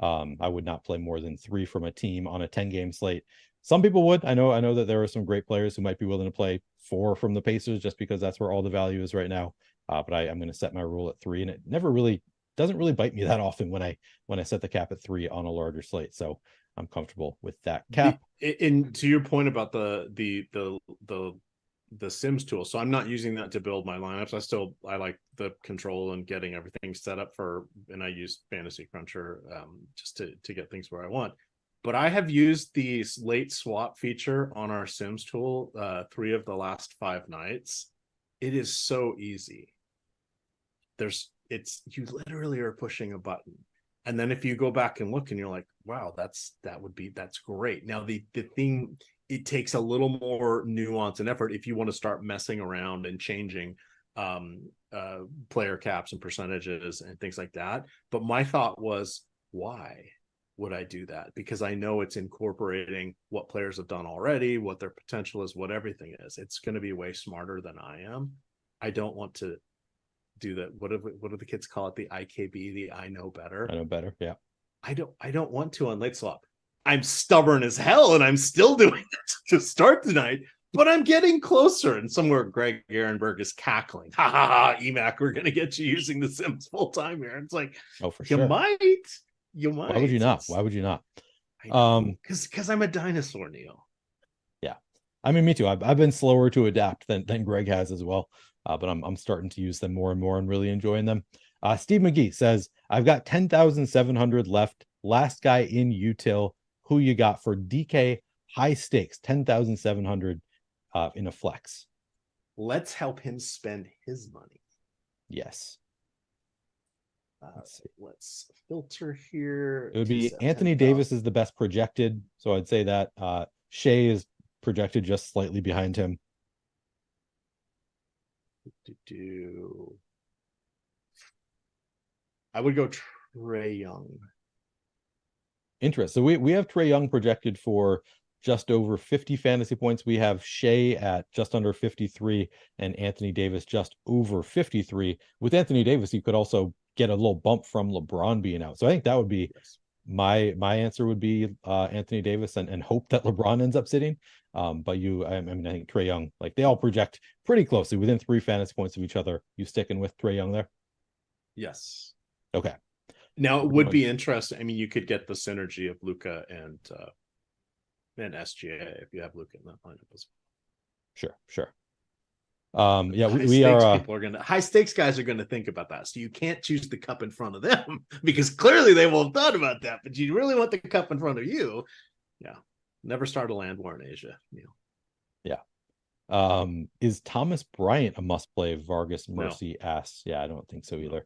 A: I would not play more than 3 from a team on a 10-game slate. Some people would. I know that there are some great players who might be willing to play 4 from the Pacers just because that's where all the value is right now. But I'm going to set my rule at 3, and it never really doesn't really bite me that often when I set the cap at 3 on a larger slate. So I'm comfortable with that cap.
B: And to your point about the Sims tool, so I'm not using that to build my lineups. I like the control and getting everything set up and I use Fantasy Cruncher just to get things where I want. But I have used the late swap feature on our Sims tool 3 of the last 5 nights. It is so easy. You literally are pushing a button. And then if you go back and look and you're like, wow, that's great. Now the thing, it takes a little more nuance and effort if you want to start messing around and changing player caps and percentages and things like that. But my thought was, why would I do that? Because I know it's incorporating what players have done already, what their potential is, what everything is. It's going to be way smarter than I am. I don't want to do that. What do the kids call it? The IKB, the I know better.
A: I know better. Yeah.
B: I don't want to on late swap. I'm stubborn as hell, and I'm still doing it to start tonight. But I'm getting closer, and somewhere Greg Ehrenberg is cackling. Ha ha ha! EMac, we're gonna get you using the Sims full time here. It's like,
A: oh, for sure.
B: You might.
A: Why would you not? Why would you not?
B: Because I'm a dinosaur, Neil.
A: Yeah, I mean, me too. I've been slower to adapt than Greg has as well. But I'm starting to use them more and more and really enjoying them. Steve McGee says, I've got 10,700 left. Last guy in util. Who you got for DK high stakes? 10,700 in a flex.
B: Let's help him spend his money.
A: Yes.
B: Let's filter here.
A: It would be Anthony Davis is the best projected. So I'd say that Shea is projected just slightly behind him.
B: I would go Trae Young.
A: Interest. So we have Trae Young projected for just over 50 fantasy points. We have Shea at just under 53 and Anthony Davis just over 53. With Anthony Davis, you could also get a little bump from LeBron being out. So I think that would be my answer would be Anthony Davis and hope that LeBron ends up sitting. But I think Trae Young, like they all project pretty closely within 3 fantasy points of each other. You sticking with Trae Young there?
B: Yes.
A: Okay.
B: Now it would be interesting. I mean, you could get the synergy of Luka and SGA if you have Luka in that lineup as
A: well. Sure. Yeah, we are
B: people are gonna high stakes guys are gonna think about that. So you can't choose the cup in front of them because clearly they won't have thought about that. But you really want the cup in front of you. Yeah. Never start a land war in Asia, Neil.
A: Yeah. Is Thomas Bryant a must play? Vargas Mercy asks. Yeah, I don't think so either.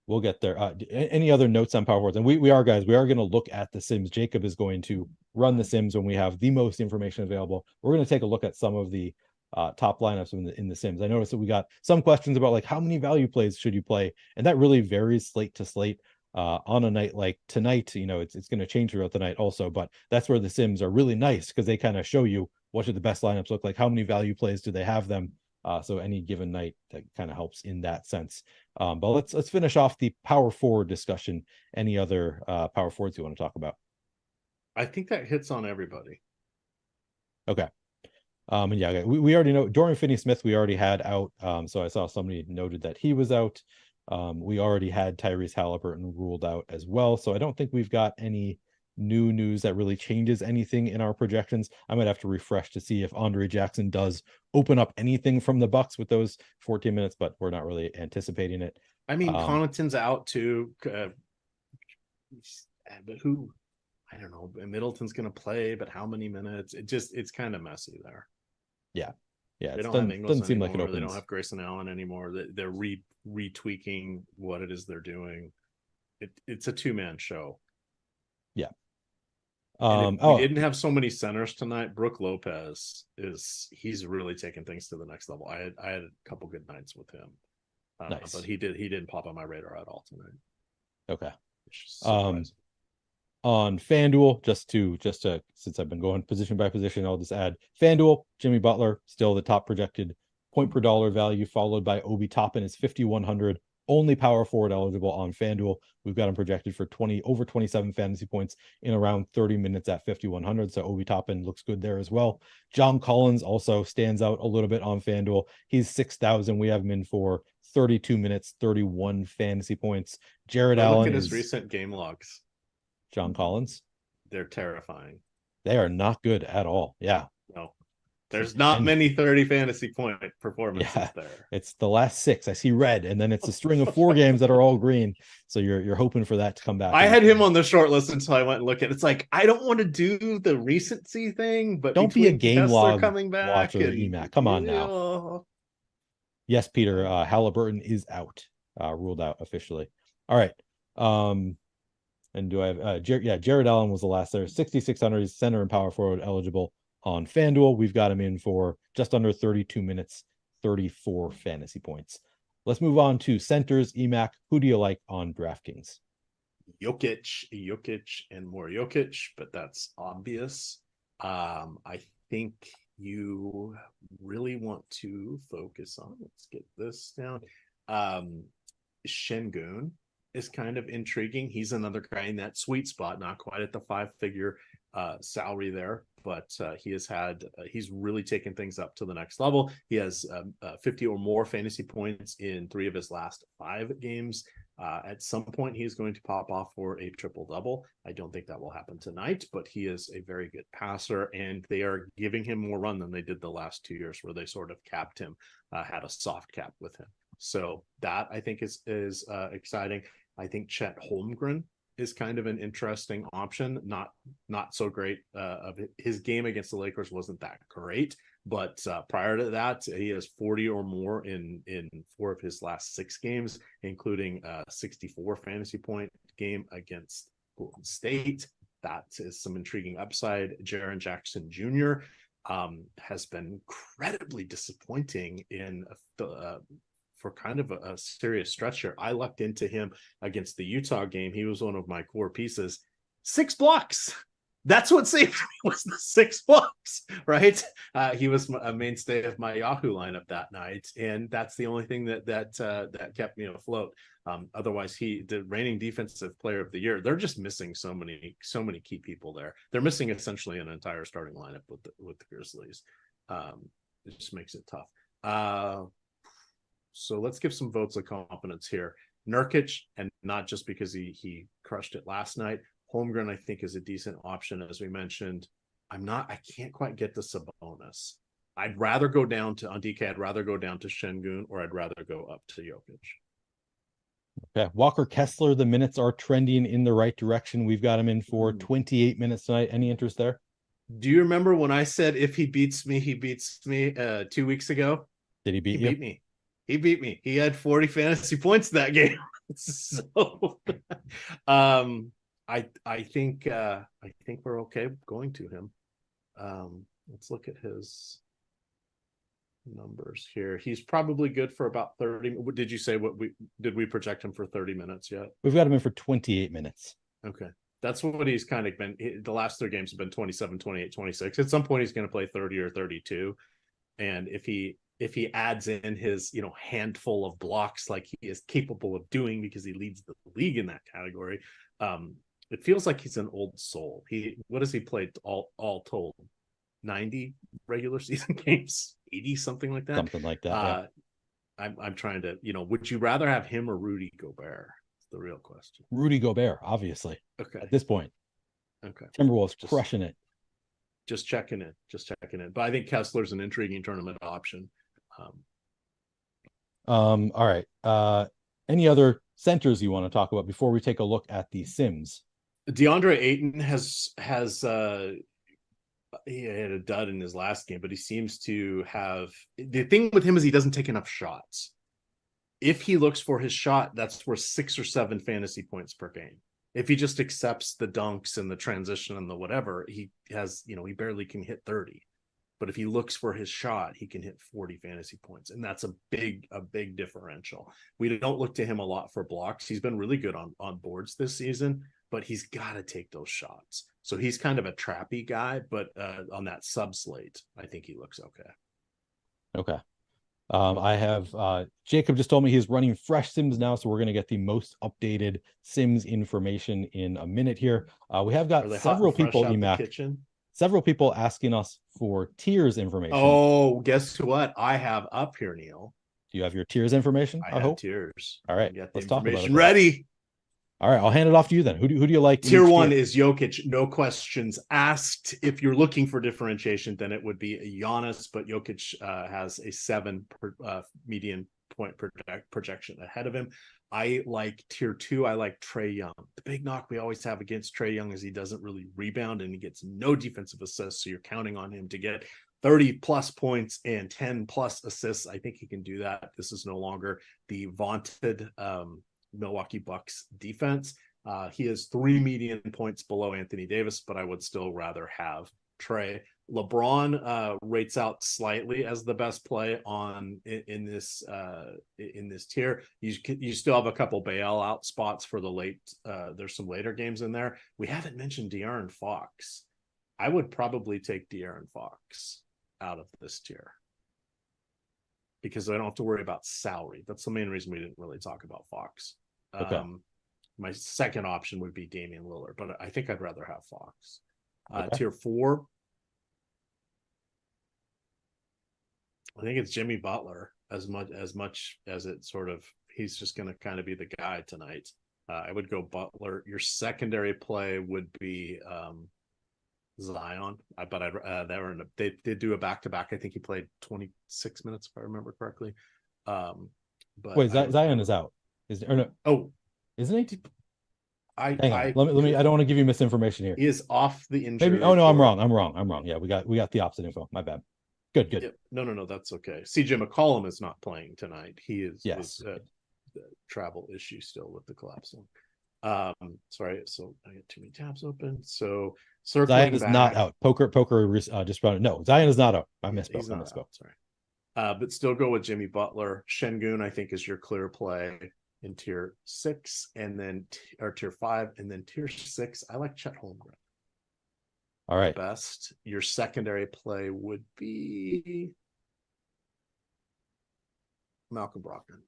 A: We'll get there. Any other notes on power forwards? And we are going to look at the Sims. Jacob is going to run the Sims when we have the most information available. We're going to take a look at some of the top lineups in the Sims. I noticed that we got some questions about like how many value plays should you play, and that really varies slate to slate. On a night like tonight, it's going to change throughout the night also, but that's where the Sims are really nice because they kind of show you what should the best lineups look like, how many value plays do they have them. So any given night that kind of helps in that sense. But let's finish off the power forward discussion. Any other power forwards you want to talk about?
B: I think that hits on everybody.
A: Okay. And yeah, we already know Dorian Finney-Smith we already had out. So I saw somebody noted that he was out. We already had Tyrese Halliburton ruled out as well. So I don't think we've got any new news that really changes anything in our projections. I might have to refresh to see if Andre Jackson does open up anything from the Bucks with those 14 minutes, but we're not really anticipating it.
B: I mean, Connaughton's out too, but who? I don't know. Middleton's going to play, but how many minutes? It's kind of messy there.
A: Yeah.
B: They don't have Ingles doesn't seem like it opens. They don't have Grayson Allen anymore. They're retweaking what it is they're doing. It's a 2-man show.
A: Yeah.
B: We didn't have so many centers tonight. Brook Lopez he's really taking things to the next level. I had a couple good nights with him.
A: Nice.
B: But he didn't pop on my radar at all tonight.
A: Okay. on FanDuel. Just to since I've been going position by position, I'll just add FanDuel. Jimmy Butler still the top projected point per dollar value, followed by Obi Toppin is 5,100. Only power forward eligible on FanDuel. We've got him projected for over 27 fantasy points in around 30 minutes at 5,100. So Obi Toppin looks good there as well. John Collins also stands out a little bit on FanDuel. He's 6,000. We have him in for 32 minutes, 31 fantasy points. Jared Allen
B: look at his
A: is
B: recent game logs.
A: John Collins.
B: They're terrifying.
A: They are not good at all. Yeah.
B: No. There's not many 30 fantasy point performances there.
A: It's the last 6. I see red, and then it's a string of 4 games that are all green. So you're hoping for that to come back.
B: I had him on the short list until I went and looked at it. It's like, I don't want to do the recency thing, but
A: don't be a game log
B: coming back
A: watcher, EMac. Come on now. Yes, Peter, Halliburton is out, ruled out officially. All right. And do I have Jared Allen was the last there. 6,600. He's center and power forward eligible on FanDuel. We've got him in for just under 32 minutes, 34 fantasy points. Let's move on to centers. EMac, who do you like on DraftKings?
B: Jokic, and more Jokic, but that's obvious. I think you really want to focus on, let's get this down. Şengün is kind of intriguing. He's another guy in that sweet spot, not quite at the 5-figure salary there, but he's really taken things up to the next level. He has 50 or more fantasy points in 3 of his last 5 games. At some point, he's going to pop off for a triple-double. I don't think that will happen tonight, but he is a very good passer, and they are giving him more run than they did the last 2 years, where they sort of capped him, had a soft cap with him. So that, I think, is exciting. I think Chet Holmgren is kind of an interesting option. Not so great. Of his game against the Lakers wasn't that great, but prior to that, he has 40 or more in 4 of his last 6 games, including a 64 fantasy point game against Golden State. That is some intriguing upside. Jaren Jackson Jr. Has been incredibly disappointing in for kind of a serious stretch here. I lucked into him against the Utah game. He was one of my core pieces. 6 blocks. That's what saved me, was the 6 blocks, right? He was a mainstay of my Yahoo lineup that night, and that's the only thing that kept me afloat. Otherwise, the reigning defensive player of the year. They're just missing so many key people there. They're missing essentially an entire starting lineup with the Grizzlies. It just makes it tough. So let's give some votes of confidence here. Nurkic, and not just because he crushed it last night. Holmgren, I think, is a decent option, as we mentioned. I can't quite get the Sabonis. I'd rather go down to, on DK, I'd rather go down to Şengün, or I'd rather go up to Jokic.
A: Okay. Walker Kessler, the minutes are trending in the right direction. We've got him in for 28 minutes tonight. Any interest there?
B: Do you remember when I said if he beats me, he beats me 2 weeks ago?
A: Did he beat you?
B: He beat me. He had 40 fantasy points that game. So I think we're okay going to him. Let's look at his numbers here. He's probably good for about 30. Did you say did we project him for 30 minutes yet?
A: We've got him in for 28 minutes.
B: Okay. That's what he's kind of been. The last 3 games have been 27, 28, 26. At some point he's going to play 30 or 32. And if he adds in his, handful of blocks like he is capable of doing, because he leads the league in that category, it feels like he's an old soul. What has he played all told? 90 regular season games, 80, something like that.
A: Something like that.
B: Yeah. I'm trying to, would you rather have him or Rudy Gobert? It's the real question.
A: Rudy Gobert, obviously.
B: Okay.
A: At this point.
B: Okay.
A: Timberwolves crushing it.
B: Just checking it. But I think Kessler's an intriguing tournament option.
A: All right. Any other centers you want to talk about before we take a look at the Sims?
B: DeAndre Ayton has he had a dud in his last game, but he seems to have, the thing with him is he doesn't take enough shots. If he looks for his shot, that's worth 6 or 7 fantasy points per game. If he just accepts the dunks and the transition and the whatever, he has, he barely can hit 30. But if he looks for his shot, he can hit 40 fantasy points. And that's a big differential. We don't look to him a lot for blocks. He's been really good on boards this season, but he's got to take those shots. So he's kind of a trappy guy, but on that sub slate, I think he looks okay.
A: Okay. I have Jacob just told me he's running fresh Sims now, so we're going to get the most updated Sims information in a minute here. We have got several people, EMac, several people asking us for tiers information.
B: Oh, guess what? I have up here, Neil.
A: Do you have your tiers information?
B: I hope tiers.
A: All right, let's talk about it.
B: Ready?
A: All right, I'll hand it off to you then. Who do you like?
B: Tier 1 is Jokic, no questions asked. If you're looking for differentiation, then it would be Giannis, but Jokic has a 7 median point projection ahead of him. I like tier 2. I like Trae Young. The big knock we always have against Trae Young is he doesn't really rebound and he gets no defensive assists. So you're counting on him to get 30 plus points and 10 plus assists. I think he can do that. This is no longer the vaunted Milwaukee Bucks defense. He is 3 median points below Anthony Davis, but I would still rather have Trae. LeBron rates out slightly as the best play in this tier. You still have a couple bailout spots for the late. There's some later games in there. We haven't mentioned De'Aaron Fox. I would probably take De'Aaron Fox out of this tier because I don't have to worry about salary. That's the main reason we didn't really talk about Fox.
A: Okay.
B: My second option would be Damian Lillard, but I think I'd rather have Fox.
A: Okay.
B: Tier 4, I think it's Jimmy Butler as much as it sort of, he's just going to kind of be the guy tonight. I would go Butler. Your secondary play would be Zion, but they did do a back-to-back. I think he played 26 minutes if I remember correctly. But
A: wait, Zion is out.
B: Oh,
A: isn't he?
B: Let
A: me. I don't want to give you misinformation here.
B: He is off the injury.
A: Maybe. Oh no, I'm wrong. Yeah, we got the opposite info. My bad. Good.
B: Yeah, no, that's okay. CJ McCollum is not playing tonight. He is the travel issue still with the collapse. Sorry, so I got too many tabs open. So
A: Zion is not out. Poker just brought it. No, Zion is not out. I misspoke.
B: He's not out. Sorry. But still go with Jimmy Butler. Şengün, I think, is your clear play in tier 6, and then tier 5, and then tier 6. I like Chet Holmgren.
A: All right.
B: Best. Your secondary play would be Malcolm Brogdon.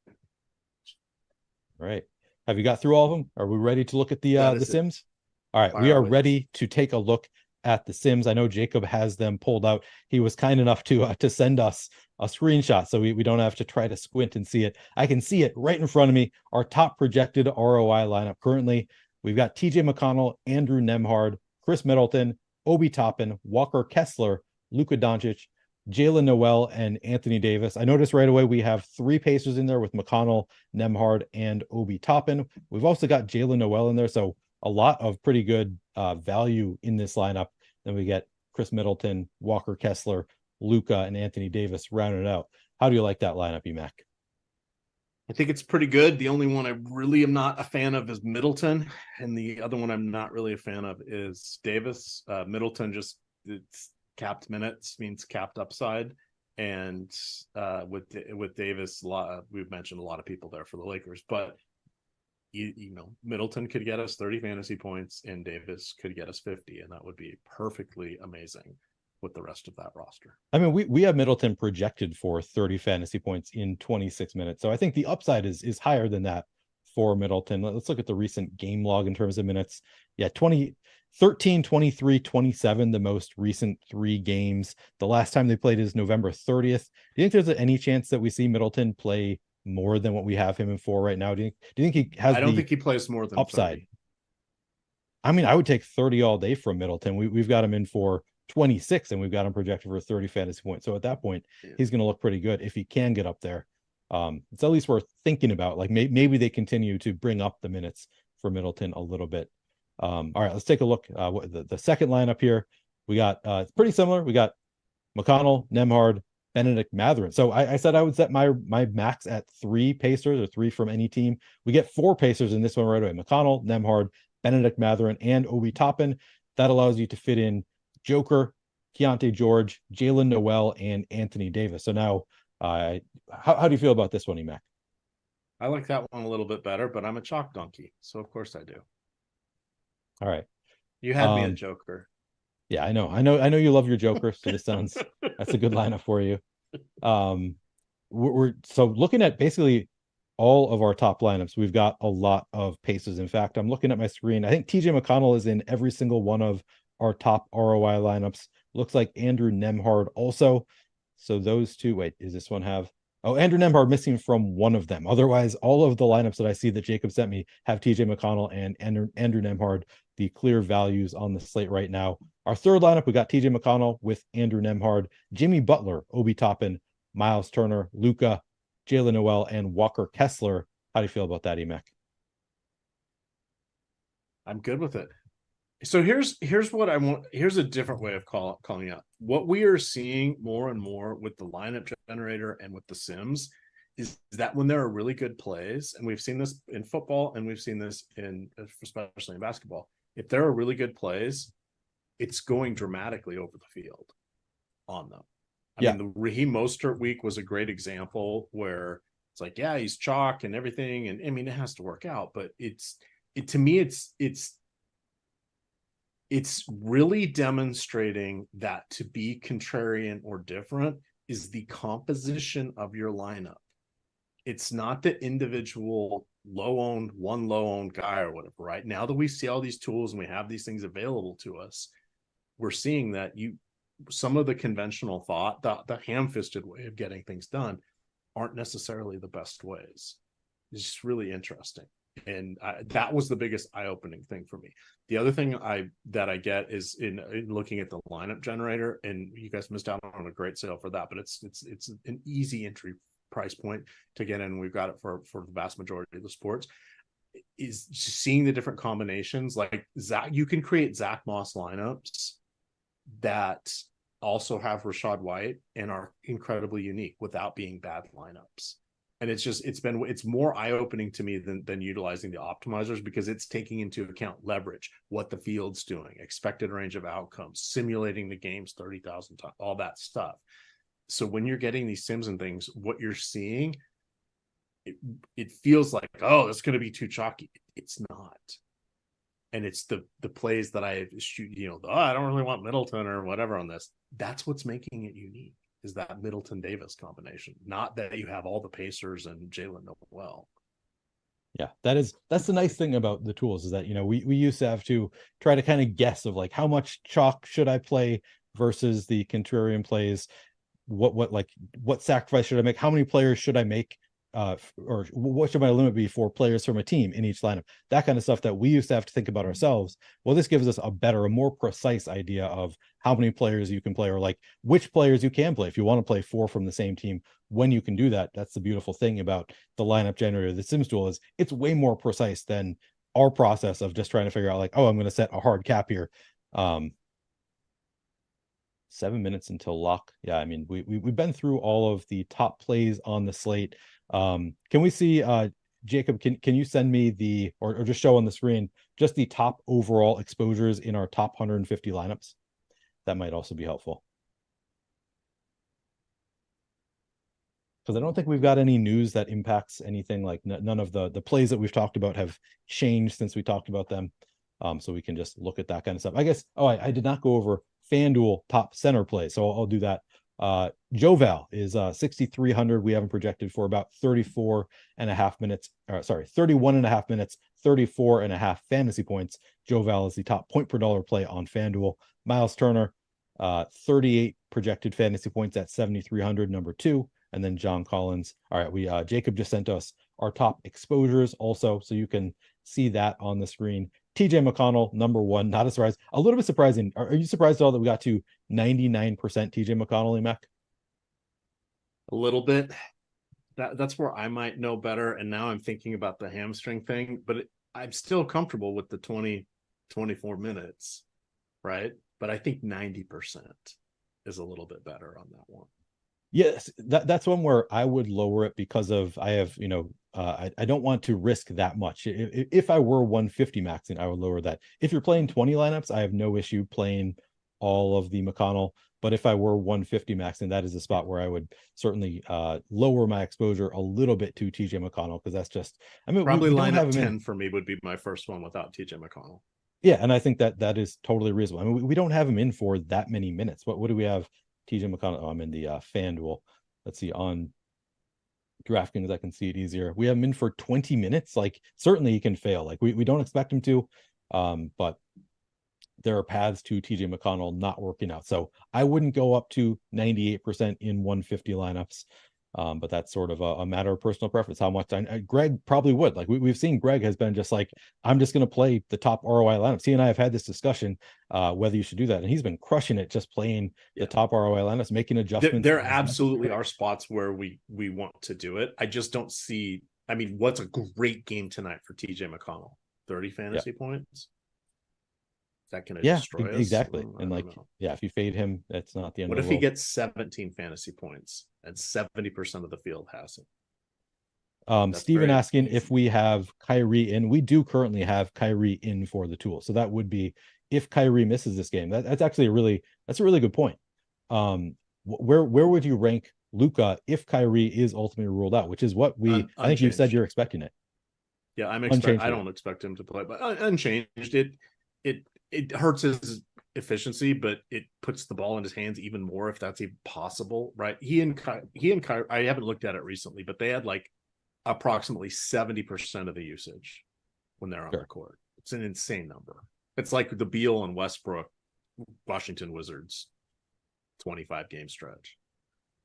A: All right. Have you got through all of them? Are we ready to look at the Sims? All right. We are ready to take a look at the Sims. I know Jacob has them pulled out. He was kind enough to send us a screenshot so we don't have to try to squint and see it. I can see it right in front of me. Our top projected ROI lineup currently, we've got TJ McConnell, Andrew Nembhard, Chris Middleton, Obi Toppin, Walker Kessler, Luka Doncic, Jalen Noel, and Anthony Davis. I noticed right away we have 3 Pacers in there with McConnell, Nembhard, and Obi Toppin. We've also got Jalen Noel in there, so a lot of pretty good value in this lineup. Then we get Chris Middleton, Walker Kessler, Luka, and Anthony Davis rounded out. How do you like that lineup, EMac?
B: I think it's pretty good. The only one I really am not a fan of is Middleton, and the other one I'm not really a fan of is Davis. Middleton it's capped minutes means capped upside, and with Davis, we've mentioned a lot of people there for the Lakers, but Middleton could get us 30 fantasy points, and Davis could get us 50, and that would be perfectly amazing with the rest of that roster.
A: I mean, we have Middleton projected for 30 fantasy points in 26 minutes. So I think the upside is higher than that for Middleton. Let's look at the recent game log in terms of minutes. Yeah, 13, 23, 27, the most recent 3 games. The last time they played is November 30th. Do you think there's any chance that we see Middleton play more than what we have him in for right now? Do you think he has?
B: I don't think he plays more than
A: upside.
B: 30.
A: I mean, I would take 30 all day from Middleton. We've got him in for 26 and we've got him projected for 30 fantasy points. So at that point, he's going to look pretty good if he can get up there. It's at least worth thinking about. Like maybe they continue to bring up the minutes for Middleton a little bit. All right, let's take a look. The second lineup here, we got it's pretty similar. We got McConnell, Nembhard, Benedict Mathurin. So I said I would set my max at 3 Pacers or 3 from any team. We get 4 Pacers in this one right away. McConnell, Nembhard, Benedict Mathurin, and Obi Toppin. That allows you to fit in Joker, Keontae George, Jalen Noel, and Anthony Davis. So now, how do you feel about this one, EMac?
B: I like that one a little bit better, but I'm a chalk donkey, so of course I do.
A: All right.
B: You had me at Joker.
A: Yeah, I know you love your Joker, so that's a good lineup for you. Um, we're so looking at basically all of our top lineups. We've got a lot of paces. In fact, I'm looking at my screen. I think TJ McConnell is in every single one of our top ROI lineups. Looks like Andrew Nemhard also. So those two, wait, does this one have? Oh, Andrew Nemhard missing from one of them. Otherwise, all of the lineups that I see that Jacob sent me have TJ McConnell and Andrew Nemhard, the clear values on the slate right now. Our third lineup, we got TJ McConnell with Andrew Nemhard, Jimmy Butler, Obi Toppin, Miles Turner, Luka, Jalen Noel, and Walker Kessler. How do you feel about that, EMac?
B: I'm good with it. So here's what I want. Here's a different way of calling out. What we are seeing more and more with the lineup generator and with the Sims is that when there are really good plays, and we've seen this in football and we've seen this in especially in basketball, if there are really good plays, it's going dramatically over the field on them. I mean, the Raheem Mostert week was a great example where it's like, yeah, he's chalk and everything, and I mean, it has to work out, but to me, it's really demonstrating that to be contrarian or different is the composition of your lineup. It's not the individual low-owned, one low-owned guy or whatever, right? Now that we see all these tools and we have these things available to us, we're seeing that some of the conventional thought, the ham-fisted way of getting things done aren't necessarily the best ways. It's just really interesting. And that was the biggest eye-opening thing for me. The other thing that I get is in looking at the lineup generator, and you guys missed out on a great sale for that, but it's an easy entry price point to get in. We've got it for the vast majority of the sports. Is just seeing the different combinations. Like Zach, you can create Zach Moss lineups that also have Rashad White and are incredibly unique without being bad lineups. And it's more eye-opening to me than utilizing the optimizers, because it's taking into account leverage, what the field's doing, expected range of outcomes, simulating the games 30,000 times, all that stuff. So when you're getting these sims and things, what you're seeing, it feels like, oh, that's going to be too chalky. It's not. And it's the plays that I shoot, I don't really want Middleton or whatever on this. That's what's making it unique, is that Middleton Davis combination, not that you have all the Pacers and Jalen Noel.
A: Yeah, that's the nice thing about the tools, is that, we used to have to try to kind of guess of like, how much chalk should I play versus the contrarian plays? What sacrifice should I make? How many players should I make? Or what should my limit be for players from a team in each lineup? That kind of stuff that we used to have to think about ourselves. Well, this gives us a more precise idea of how many players you can play, or like which players you can play. If you want to play 4 from the same team, when you can do that, that's the beautiful thing about the lineup generator. The Sims tool is it's way more precise than our process of just trying to figure out like, oh, I'm going to set a hard cap here. 7 minutes until lock. Yeah, I mean, we've been through all of the top plays on the slate. Can we see, Jacob, can you send me or just show on the screen just the top overall exposures in our top 150 lineups? That might also be helpful, because I don't think we've got any news that impacts anything. Like none of the plays that we've talked about have changed since we talked about them. So we can just look at that kind of stuff. I guess, I did not go over FanDuel top center play, so I'll do that. Joval is 6,300. We haven't projected for about 31 and a half minutes, 34 and a half fantasy points. Joval is the top point per dollar play on FanDuel. Miles Turner, 38 projected fantasy points at 7,300, number 2. And then John Collins. All right, Jacob just sent us our top exposures also, so you can see that on the screen. TJ McConnell, number 1, not a surprise. A little bit surprising. Are you surprised at all that we got to 99% TJ McConnell, EMac?
B: A little bit. That's where I might know better. And now I'm thinking about the hamstring thing, but I'm still comfortable with the 24 minutes, right? But I think 90% is a little bit better on that one.
A: Yes, that's one where I would lower it, because of I have, I don't want to risk that much. If I were 150 maxing, I would lower that. If you're playing 20 lineups, I have no issue playing all of the McConnell. But if I were 150 maxing, that is a spot where I would certainly lower my exposure a little bit to TJ McConnell, because that's just,
B: probably lineup 10 for me would be my first one without TJ McConnell.
A: Yeah, and I think that is totally reasonable. I mean, we don't have him in for that many minutes. What do we have? TJ McConnell. Oh, I'm in the FanDuel. Let's see, on DraftKings, I can see it easier. We have him in for 20 minutes. Like, certainly he can fail. Like, we don't expect him to, but there are paths to TJ McConnell not working out. So I wouldn't go up to 98% in 150 lineups. But that's sort of a matter of personal preference. How much Greg probably would. Like, we've seen Greg has been just like, I'm just going to play the top ROI lineups. He and I have had this discussion whether you should do that, and he's been crushing it just playing the top ROI lineups, making adjustments.
B: There absolutely are spots where we want to do it. I just don't see. I mean, what's a great game tonight for TJ McConnell? 30 fantasy points. That can destroy us.
A: Exactly. And like, if you fade him, that's not the end
B: of
A: the
B: world. What if he gets 17 fantasy points and 70% of the field has it?
A: Steven asking if we have Kyrie in. We do currently have Kyrie in for the tool. So that would be if Kyrie misses this game. That's actually a really good point. Where would you rank Luka if Kyrie is ultimately ruled out, which is what I think you said you're expecting it.
B: Yeah, I don't expect him to play, but unchanged. It hurts his efficiency, but it puts the ball in his hands even more if that's even possible, right? He and Kyrie, I haven't looked at it recently, but they had like approximately 70% of the usage when they're on the court. It's an insane number. It's like the Beal and Westbrook Washington Wizards 25 game stretch.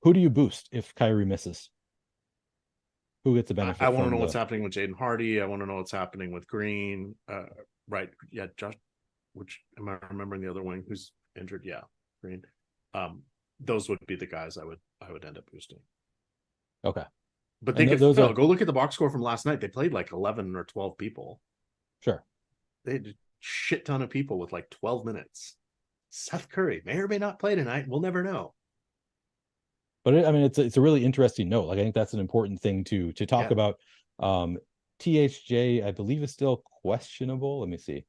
A: Who do you boost if Kyrie misses? Who gets the benefit?
B: I want to know what's happening with Jaden Hardy. I want to know what's happening with Green. Right. Yeah, Josh. Which am I remembering the other wing who's injured? Yeah, Green. Those would be the guys I would end up boosting.
A: Okay,
B: but they could fail. Go look at the box score from last night. They played like 11 or 12 people.
A: Sure,
B: they had a shit ton of people with like 12 minutes. Seth Curry may or may not play tonight. We'll never know.
A: But it's a really interesting note. Like, I think that's an important thing to talk about. THJ, I believe, is still questionable. Let me see.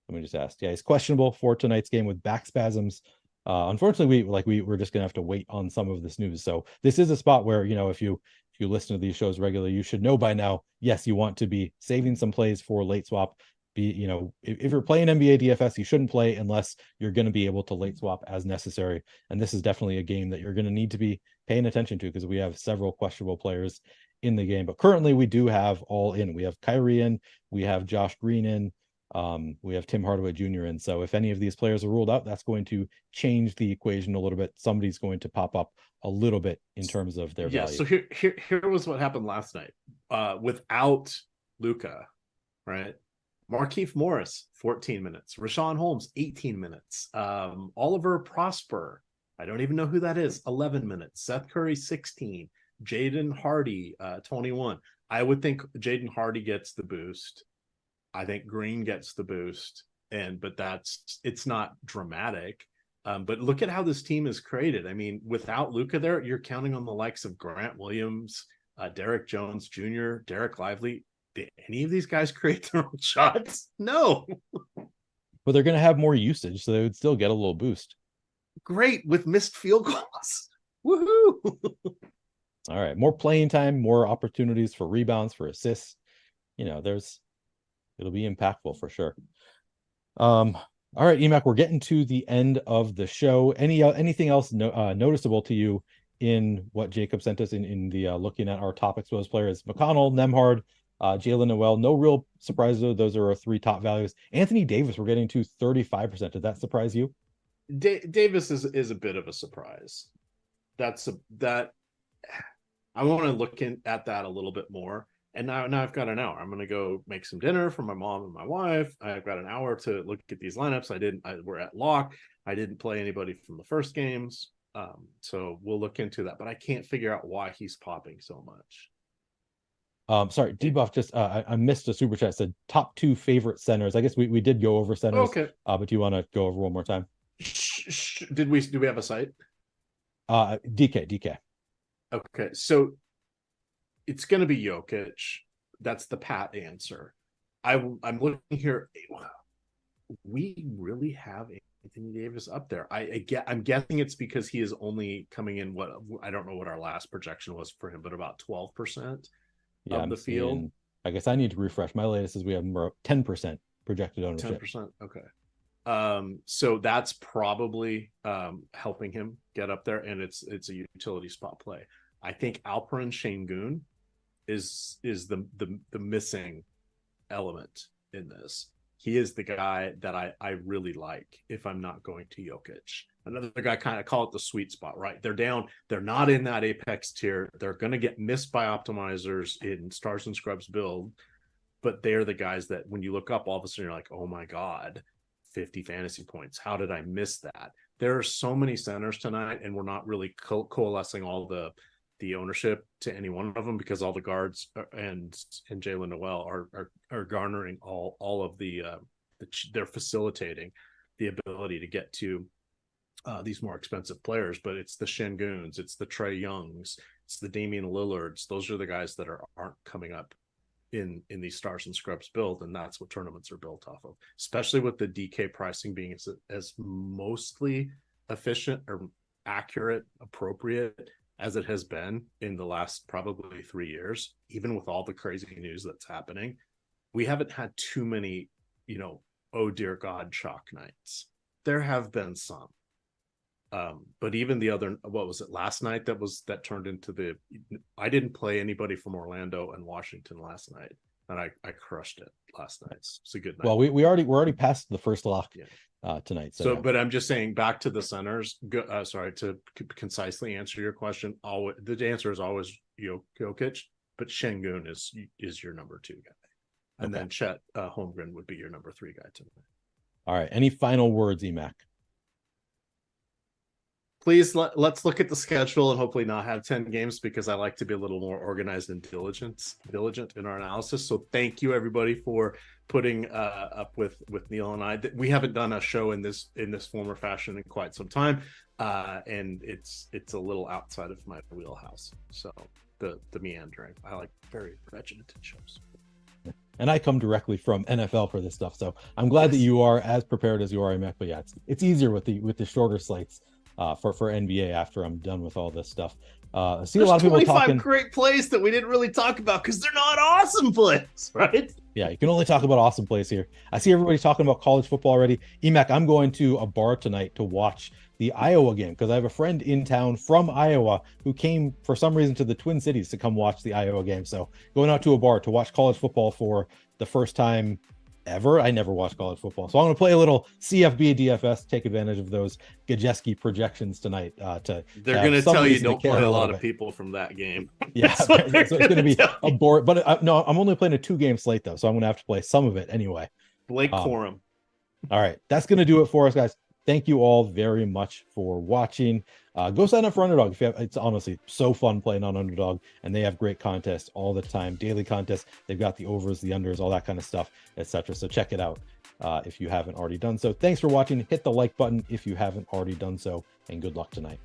A: Let me just ask. Yeah, he's questionable for tonight's game with back spasms. Unfortunately, we're just gonna have to wait on some of this news. So this is a spot where, if you listen to these shows regularly, you should know by now. Yes, you want to be saving some plays for late swap. If you're playing NBA DFS, you shouldn't play unless you're going to be able to late swap as necessary. And this is definitely a game that you're going to need to be paying attention to, because we have several questionable players in the game. But currently, we do have all in. We have Kyrie in. We have Josh Green in. We have Tim Hardaway Jr. in. So if any of these players are ruled out, that's going to change the equation a little bit. Somebody's going to pop up a little bit in terms of their value.
B: So here was what happened last night. Without Luka, right? Markieff Morris, 14 minutes. Rashawn Holmes, 18 minutes. Oliver Prosper, I don't even know who that is, 11 minutes. Seth Curry, 16. Jaden Hardy, 21. I would think Jaden Hardy gets the boost. I think Green gets the boost, but it's not dramatic. But look at how this team is created. I mean, without Luka there, you're counting on the likes of Grant Williams, Derek Jones Jr., Derek Lively. Did any of these guys create their own shots? No.
A: But they're going to have more usage, so they would still get a little boost.
B: Great, with missed field goals. Woohoo!
A: All right, more playing time, more opportunities for rebounds, for assists. It'll be impactful for sure. All right, EMac, we're getting to the end of the show. Anything else noticeable to you in what Jacob sent us in the looking at our top exposed players? McConnell, Nembhard, Jalen Noel. No real surprises, though. Those are our three top values. Anthony Davis, we're getting to 35%. Did that surprise you?
B: Davis is a bit of a surprise. That I want to look at that a little bit more. And now I've got an hour. I'm going to go make some dinner for my mom and my wife. I've got an hour to look at these lineups. We're at lock. I didn't play anybody from the first games. So we'll look into that. But I can't figure out why he's popping so much.
A: Sorry, Debuff just I missed a super chat. Said top 2 favorite centers. I guess we did go over centers.
B: Okay.
A: But do you want to go over one more time?
B: Do we have a site?
A: DK.
B: Okay, so it's going to be Jokic. That's the pat answer. I'm looking here. We really have Anthony Davis up there. I'm guessing it's because he is only coming in I don't know what our last projection was for him, but about 12% of the field.
A: I guess I need to refresh. My latest is we have 10%. projected ownership.
B: 10%. Okay. So that's probably helping him get up there, and it's a utility spot play. I think Alperen Şengün is the missing element in this. He is the guy that I really like if I'm not going to Jokic. Another guy, kind of call it the sweet spot, right? They're down. They're not in that apex tier. They're going to get missed by optimizers in Stars and Scrubs build, but they're the guys that when you look up, all of a sudden you're like, oh my God, 50 fantasy points. How did I miss that? There are so many centers tonight, and we're not really coalescing all the ownership to any one of them, because all the guards and Jalen Noel are garnering all of they're facilitating the ability to get to these more expensive players. But it's the Şengüns, it's the Trae Youngs, it's the Damian Lillards. Those are the guys that aren't coming up in these Stars and Scrubs build, and that's what tournaments are built off of, especially with the DK pricing being as mostly efficient or accurate, appropriate as it has been in the last probably 3 years. Even with all the crazy news that's happening, we haven't had too many, oh dear God, chalk nights. There have been some, but even the other, what was it, last night that turned into I didn't play anybody from Orlando and Washington last night, and I crushed it last night. It's a good night.
A: Well, we're already past the first lock tonight. So
B: but I'm just saying, back to the centers. Sorry, to concisely answer your question, the answer is always Jokic, but Şengün is your number 2 guy, and then Chet Holmgren would be your number 3 guy tonight.
A: All right. Any final words, EMac?
B: Please let's look at the schedule and hopefully not have 10 games, because I like to be a little more organized and diligent in our analysis. So thank you everybody for putting up with Neil and I. We haven't done a show in this form or fashion in quite some time, and it's a little outside of my wheelhouse. So the meandering, I like very regimented shows.
A: And I come directly from NFL for this stuff, so I'm glad that you are as prepared as you are, EMac. But yeah, it's easier with the shorter slates. For NBA after I'm done with all this stuff. I see a lot of people talking
B: great plays that we didn't really talk about because they're not awesome plays, right?
A: Yeah, you can only talk about awesome plays here. I see everybody talking about college football already. EMac, I'm going to a bar tonight to watch the Iowa game because I have a friend in town from Iowa who came for some reason to the Twin Cities to come watch the Iowa game. So going out to a bar to watch college football for the first time ever. I never watched college football, so I'm going to play a little CFB DFS, take advantage of those Gajeski projections tonight. They're
B: going to tell you don't play a lot of people from that game.
A: Yeah, so it's going to be a board. But no, I'm only playing a 2-game slate though, so I'm going to have to play some of it anyway.
B: Blake Corum.
A: All right, that's going to do it for us, guys. Thank you all very much for watching. Go sign up for Underdog. It's honestly so fun playing on Underdog, and they have great contests all the time, daily contests. They've got the overs, the unders, all that kind of stuff, etc. So check it out if you haven't already done so. Thanks for watching. Hit the like button if you haven't already done so, and good luck tonight.